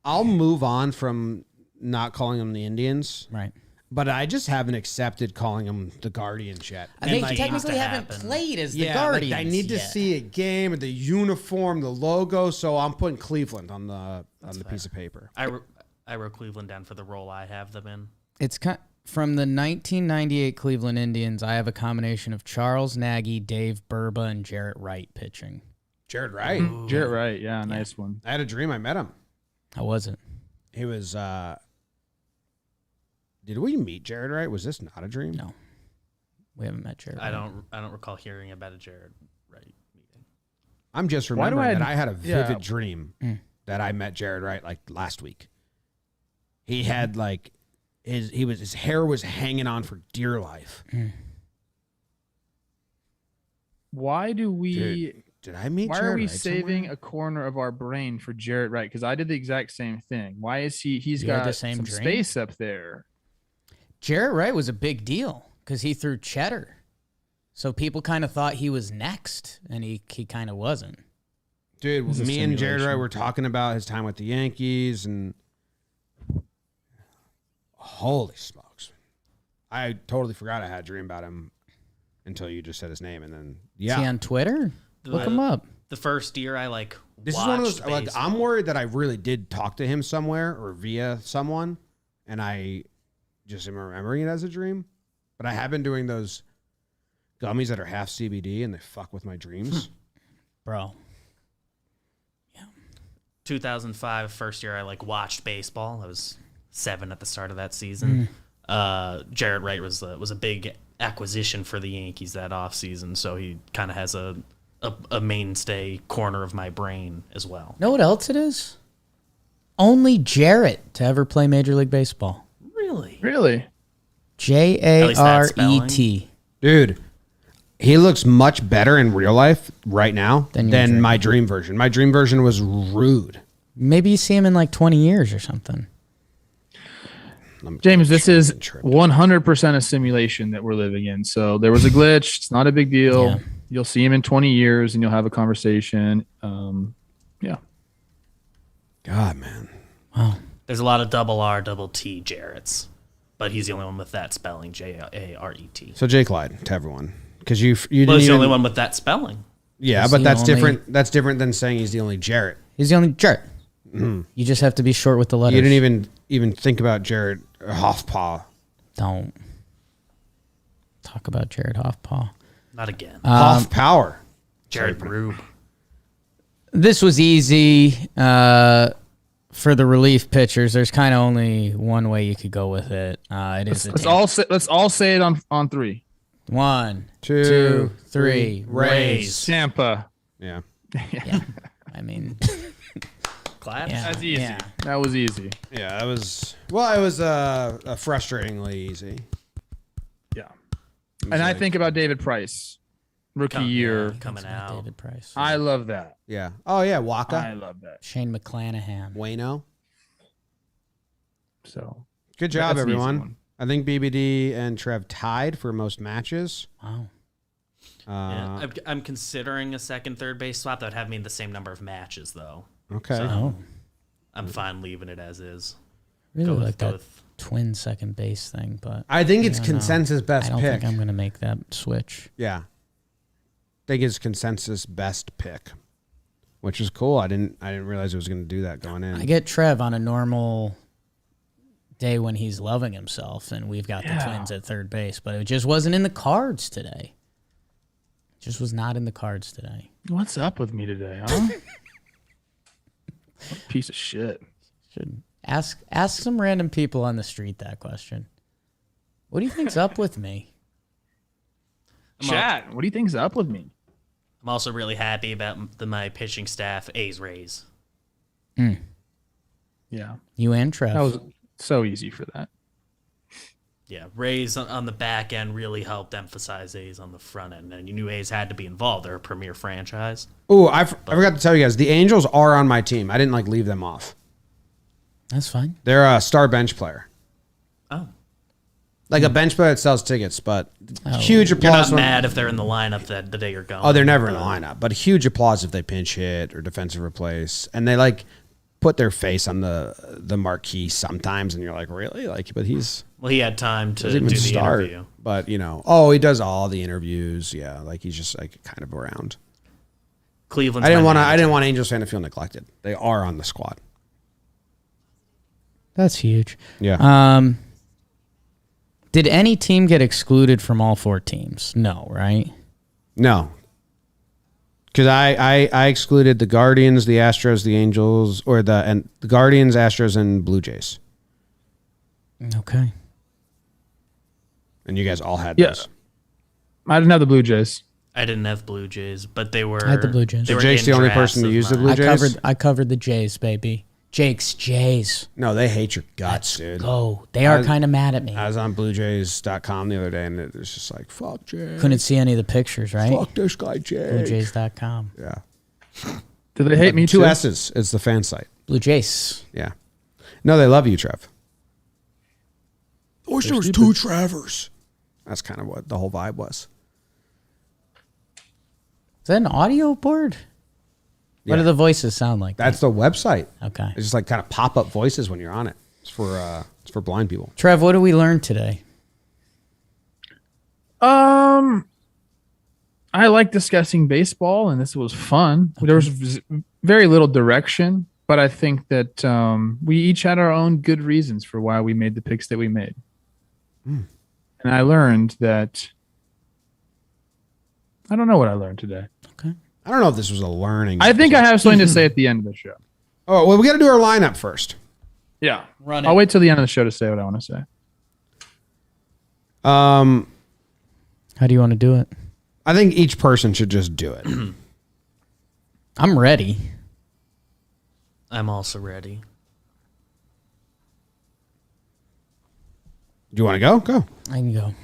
I'll move on from not calling them the Indians. Right. But I just haven't accepted calling them the Guardians yet. They like, technically haven't played as the Guardians. I need to see a game, the uniform, the logo. So I'm putting Cleveland on the piece of paper. I wrote Cleveland down for the role I have them in. It's from the 1998 Cleveland Indians. I have a combination of Charles Nagy, Dave Burba, and Jarrett Wright pitching. Jarrett Wright. Ooh. Jarrett Wright. Yeah, nice one. I had a dream I met him. How was it? He was... Did we meet Jarrett Wright? Was this not a dream? No. We haven't met Jarrett I don't recall hearing about a Jarrett Wright meeting. I'm just remembering that I had a vivid dream that I met Jarrett Wright like last week. He had like his hair was hanging on for dear life. Why do we did I meet Why Jarrett are we Wright saving somewhere? a corner of our brain for Jarrett Wright? Because I did the exact same thing. Why is he's You had got the same some dream? space up there? Jarrett Wright was a big deal because he threw cheddar. So people kind of thought he was next, and he kind of wasn't. Dude, me and Jared Wright were talking about his time with the Yankees, and holy smokes. I totally forgot I had a dream about him until you just said his name, and then, Is he on Twitter? Look him up. The first year I This is one of those, like, I'm worried that I really did talk to him somewhere or via someone, and I just am remembering it as a dream. But I have been doing those gummies that are half CBD, and they fuck with my dreams. Bro. 2005, first year I watched baseball. I was 7 at the start of that season. Jared Wright was a big acquisition for the Yankees that offseason, so he kind of has a mainstay corner of my brain as well. Know what else it is? Only Jarrett to ever play Major League Baseball. Really? Jarret. Dude, he looks much better in real life right now than my dream version. My dream version was rude. Maybe you see him in like 20 years or something. James, this is 100% a simulation that we're living in. So there was a glitch. It's not a big deal. Yeah. You'll see him in 20 years and you'll have a conversation. Yeah. God, man. Wow. There's a lot of double R, double T Jarrett's, but he's the only one with that spelling, Jarret. So Jake lied to everyone because you didn't. Well, he's the even, only one with that spelling. Yeah, but that's different. That's different than saying he's the only Jarrett. He's the only Jarrett. You just have to be short with the letters. You didn't even think about Jared Hoffpaw. Don't talk about Jared Hoffpaw. Not again. Hoff Power. Jared Rube. This was easy for the relief pitchers. There's kind of only one way you could go with it. It is. Let's all say it on 3. 1, 2, 3. Rays. Tampa. Yeah. Yeah. I mean, Claps. yeah, That's easy. yeah. That was easy. Yeah, that was. Well, it was frustratingly easy. Yeah. And I think about David Price, rookie year. Coming That's about out. David Price. I love that. Yeah. Oh yeah, Waka. I love that. Shane McClanahan. Wayno. So Good job, that's an easy everyone. one. I think BBD and Trev tied for most matches. Wow. Yeah, I'm considering a second, third base swap. That would have me in the same number of matches, though. Okay. So Oh, I'm fine leaving it as is. really like go that with twin second base thing, but I think it's I don't know. consensus best I don't pick. think I'm gonna make that switch. Yeah. I think it's consensus best pick, which is cool. I didn't realize it was going to do that going in. I get Trev on a normal day when he's loving himself, and we've got the Twins at third base, but it just wasn't in the cards today. It just was not in the cards today. What's up with me today, huh? What a piece of shit. Should ask some random people on the street that question. What do you think's up with me? Chat, what do you think's up with me? I'm also really happy about my pitching staff, A's Rays. Yeah. You and Trev. That was so easy for that. Yeah, Rays on the back end really helped emphasize A's on the front end, and you knew A's had to be involved. They're a premier franchise. Oh, I forgot to tell you guys, the Angels are on my team. I didn't leave them off. That's fine. They're a star bench player. Oh, Like a bench player that sells tickets, but huge you're applause. not mad if they're in the lineup the day you're going. Oh, they're never in the lineup, but huge applause if they pinch hit or defensive replace, and they put their face on the marquee sometimes, and you're like, really? But he's Well, he had time to doesn't do even the start. interview. But he does all the interviews. Yeah, he's just kind of around. Cleveland's I didn't my want Angels fan to feel neglected. They are on the squad. That's huge. Yeah. Did any team get excluded from all 4 teams? No, right? No. Because I excluded the Guardians, the Astros, the Angels, the Guardians, Astros, and Blue Jays. Okay. And you guys all had Yeah. those. I didn't have the Blue Jays. I didn't have Blue Jays, but they were. I had the Blue Jays. they So were Jake's in the only drafts person to of use the mine. Blue Jays? I covered the Jays, baby. Jake's Jays. No, they hate your guts, dude. Oh, they are kind of mad at me. I was on BlueJays.com the other day, and it was just like, fuck Jay. Couldn't see any of the pictures, right? Fuck this guy, Jay. BlueJays.com. Yeah. Do they hate me Two too? S's. It's the fan site. Blue Jays. Yeah. No, they love you, Trev. I wish there was 2 Travers. That's kind of what the whole vibe was. Is that an audio board? What Yeah. do the voices sound like? That's the website. Okay. It's just like kind of pop up voices when you're on it. It's for blind people. Trev, what did we learn today? I like discussing baseball, and this was fun. There was very little direction, but I think that we each had our own good reasons for why we made the picks that we made. And I learned that I don't know what I learned today. Okay. I don't know if this was a learning. I think I have something to say at the end of the show. Oh, well, we got to do our lineup first. Yeah. Run it. I'll wait till the end of the show to say what I want to say. How do you want to do it? I think each person should just do it. I'm ready. I'm also ready. Do you want to go? Go. I can go.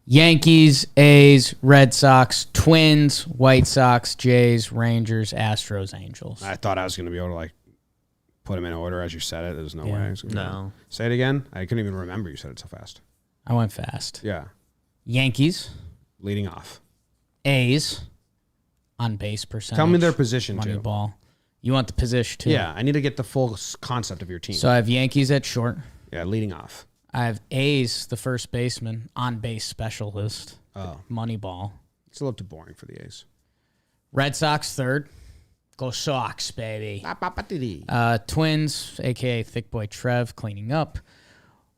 Yankees, A's, Red Sox, Twins, White Sox, Jays, Rangers, Astros, Angels. I thought I was going to be able to like put them in order as you said it. There's no way. I was gonna do No. that. Say it again. I couldn't even remember you said it so fast. I went fast. Yeah. Yankees, Leading off. A's, on base percentage. Tell me their position money too. ball. You want the position too? Yeah, I need to get the full concept of your team. So I have Yankees at short. Yeah, leading off. I have A's, the first baseman, on base specialist, Oh, money ball. it's a little too boring for the A's. Red Sox third. Go Sox, baby. Twins, a.k.a. Thick Boy Trev, cleaning up.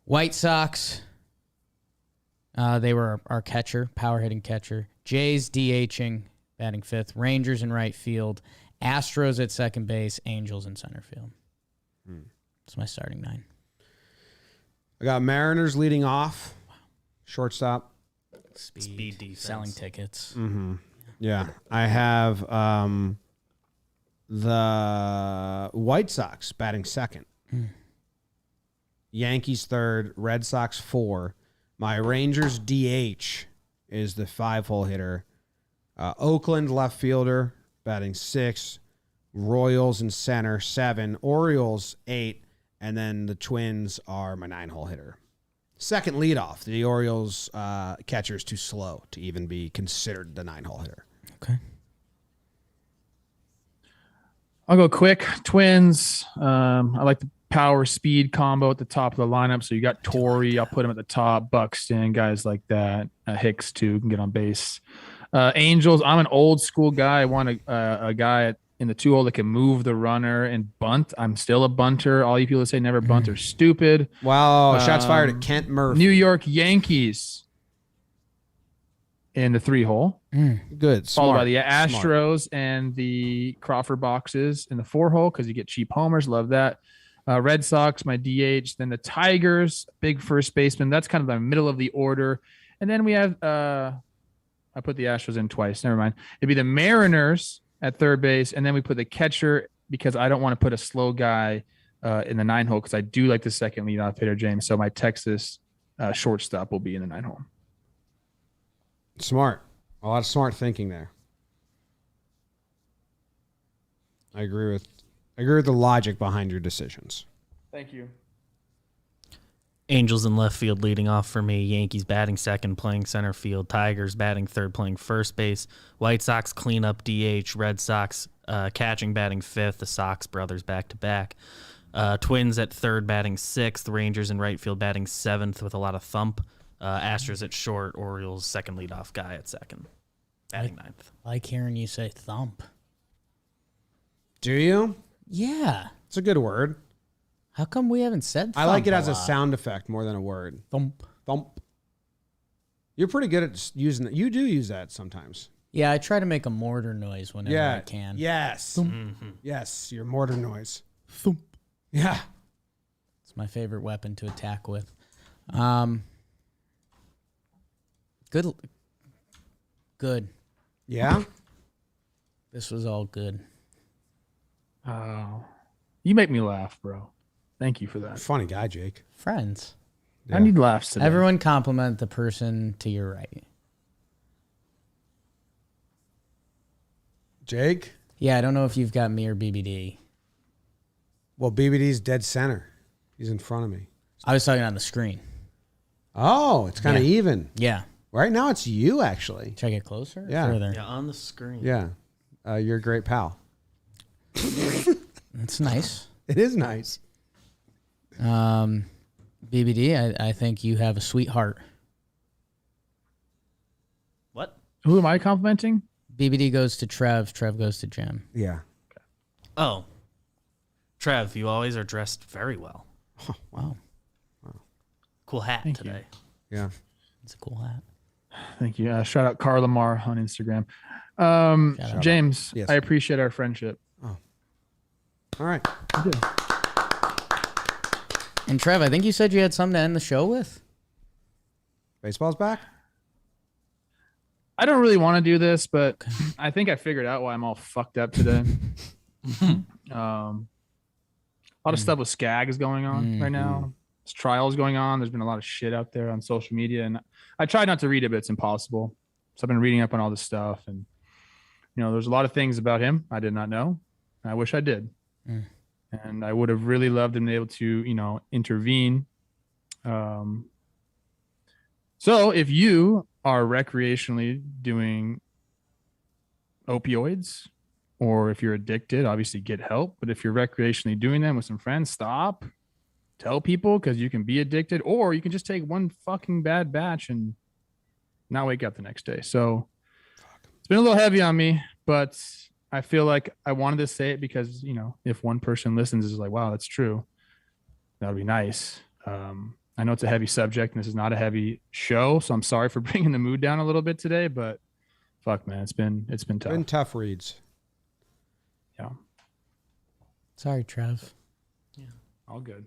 White Sox, they were our catcher, power hitting catcher. Jays, DHing, batting fifth. Rangers in right field. Astros at second base. Angels in center field. That's my starting nine. I got Mariners leading off. Shortstop. Speed defense. Selling tickets. Mm-hmm. Yeah. I have the White Sox batting second. Yankees third. Red Sox four. My Rangers DH is the 5-hole hitter. Oakland left fielder batting six. Royals in center 7. Orioles 8. And then the Twins are my 9-hole hitter. Second leadoff. The Orioles catcher is too slow to even be considered the 9-hole hitter. Okay. I'll go quick. Twins. I like the power speed combo at the top of the lineup. So you got Torrey. I'll put him at the top. Buxton, guys like that. Hicks too can get on base. Angels. I'm an old school guy. I want a guy in the 2-hole that can move the runner and bunt. I'm still a bunter. All you people that say never bunt are stupid. Wow. Shots fired at Kent Murphy. New York Yankees in the 3-hole. Good. Followed Smart. by the Smart. Astros and the Crawford boxes in the 4-hole because you get cheap homers. Love that. Red Sox, my DH. Then the Tigers, big first baseman. That's kind of the middle of the order. And then we have I put the Astros in twice. Never mind. It'd be the Mariners at third base. And then we put the catcher because I don't want to put a slow guy in the 9-hole because I do like the second leadoff hitter, James. So my Texas shortstop will be in the 9-hole. Smart. A lot of smart thinking there. I agree with the logic behind your decisions. Thank you. Angels in left field leading off for me. Yankees batting second, playing center field. Tigers batting third, playing first base. White Sox cleanup DH. Red Sox catching, batting fifth. The Sox brothers back to back. Twins at third, batting sixth. Rangers in right field batting seventh with a lot of thump. Astros at short. Orioles second leadoff guy at second, batting ninth. I like hearing you say thump. Do you? Yeah. It's a good word. How come we haven't said thump I like it as a lot? sound effect more than a word. Thump. Thump. You're pretty good at using it. You do use that sometimes. Yeah, I try to make a mortar noise whenever I can. Yes. Mm-hmm. Yes. Your mortar noise. Thump. Yeah. It's my favorite weapon to attack with. Good. Yeah. This was all good. Oh, you make me laugh, bro. Thank you for that. Funny guy, Jake. Friends. Yeah. I need laughs today. Everyone compliment the person to your right. Jake? Yeah, I don't know if you've got me or BBD. Well, BBD's dead center. He's in front of me. I was talking on the screen. Oh, it's kind of even. Yeah. Right now it's you, actually. Should I get closer? Or Yeah. further? Yeah, on the screen. Yeah. You're a great pal. That's nice. It is nice. BBD, I think you have a sweetheart. What? Who am I complimenting? BBD goes to Trev. Trev goes to Jim. Yeah. Oh. Trev, you always are dressed very well. Oh, Wow. Cool hat Thank today. yeah. It's a cool hat. Thank you. Shout out Carla Mar on Instagram. out. James, Yes. I appreciate our friendship. All right. I do. And Trev, I think you said you had something to end the show with. Baseball's back? I don't really want to do this, but I think I figured out why I'm all fucked up today. A lot of stuff with SCAG is going on right now. This trial is going on. There's been a lot of shit out there on social media, and I try not to read it, but it's impossible. So I've been reading up on all this stuff, and there's a lot of things about him I did not know. I wish I did, and I would have really loved him to be able to, intervene. So if you are recreationally doing opioids, or if you're addicted, obviously get help. But if you're recreationally doing them with some friends, stop. Tell people, because you can be addicted, or you can just take one fucking bad batch and not wake up the next day. So it's been a little heavy on me, but I feel like I wanted to say it because, if one person listens is like, wow, that's true, that would be nice. I know it's a heavy subject and this is not a heavy show, so I'm sorry for bringing the mood down a little bit today, but fuck, man, it's been tough. Been tough reads. Yeah. Sorry, Trev. All good.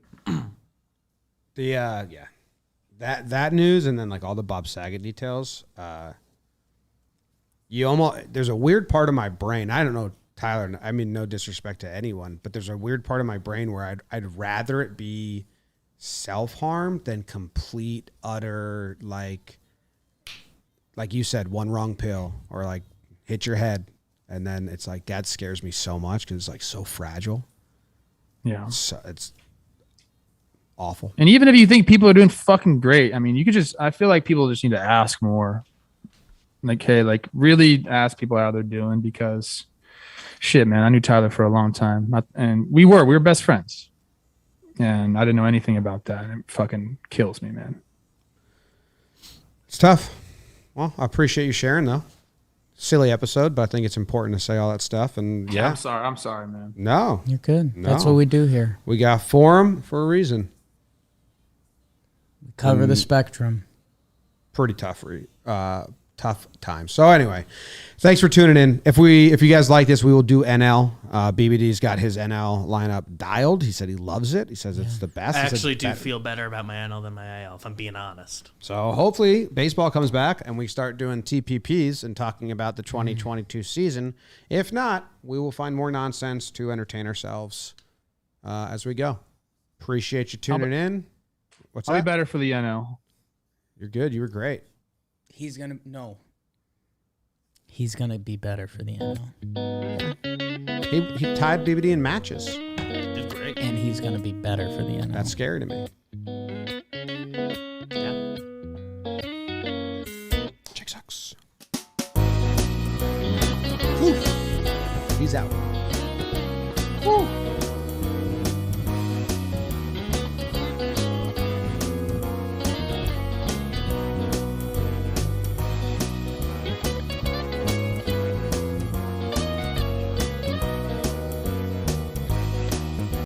That news, and then like all the Bob Saget details. There's a weird part of my brain. I don't know, Tyler. I mean, no disrespect to anyone, but there's a weird part of my brain where I'd rather it be self-harm than complete utter like you said, one wrong pill or like hit your head, and then it's like that scares me so much because it's like so fragile. Yeah. It's awful. And even if you think people are doing fucking great, I mean, I feel like people just need to ask more. Like, hey, like really ask people how they're doing, because shit, man, I knew Tyler for a long time. And we were best friends. And I didn't know anything about that. And it fucking kills me, man. It's tough. Well, I appreciate you sharing, though. Silly episode, but I think it's important to say all that stuff. And yeah. I'm sorry, man. No. You're good. No. That's what we do here. We got forum for a reason. We cover the spectrum. Pretty tough time. So anyway, thanks for tuning in. If you guys like this, we will do NL. BBD's got his NL lineup dialed. He said he loves it. He says it's the best. I actually do feel better about my NL than my AL, if I'm being honest. So hopefully baseball comes back and we start doing TPPs and talking about the 2022 season. If not, we will find more nonsense to entertain ourselves as we go. Appreciate you tuning in. What's I'll that? be better for the NL. You're good. You were great. He's gonna be better for the NL. He tied BBD in matches. Did great. And he's gonna be better for the NL. That's scary to me. Yeah. Chick sucks. Whew. He's out.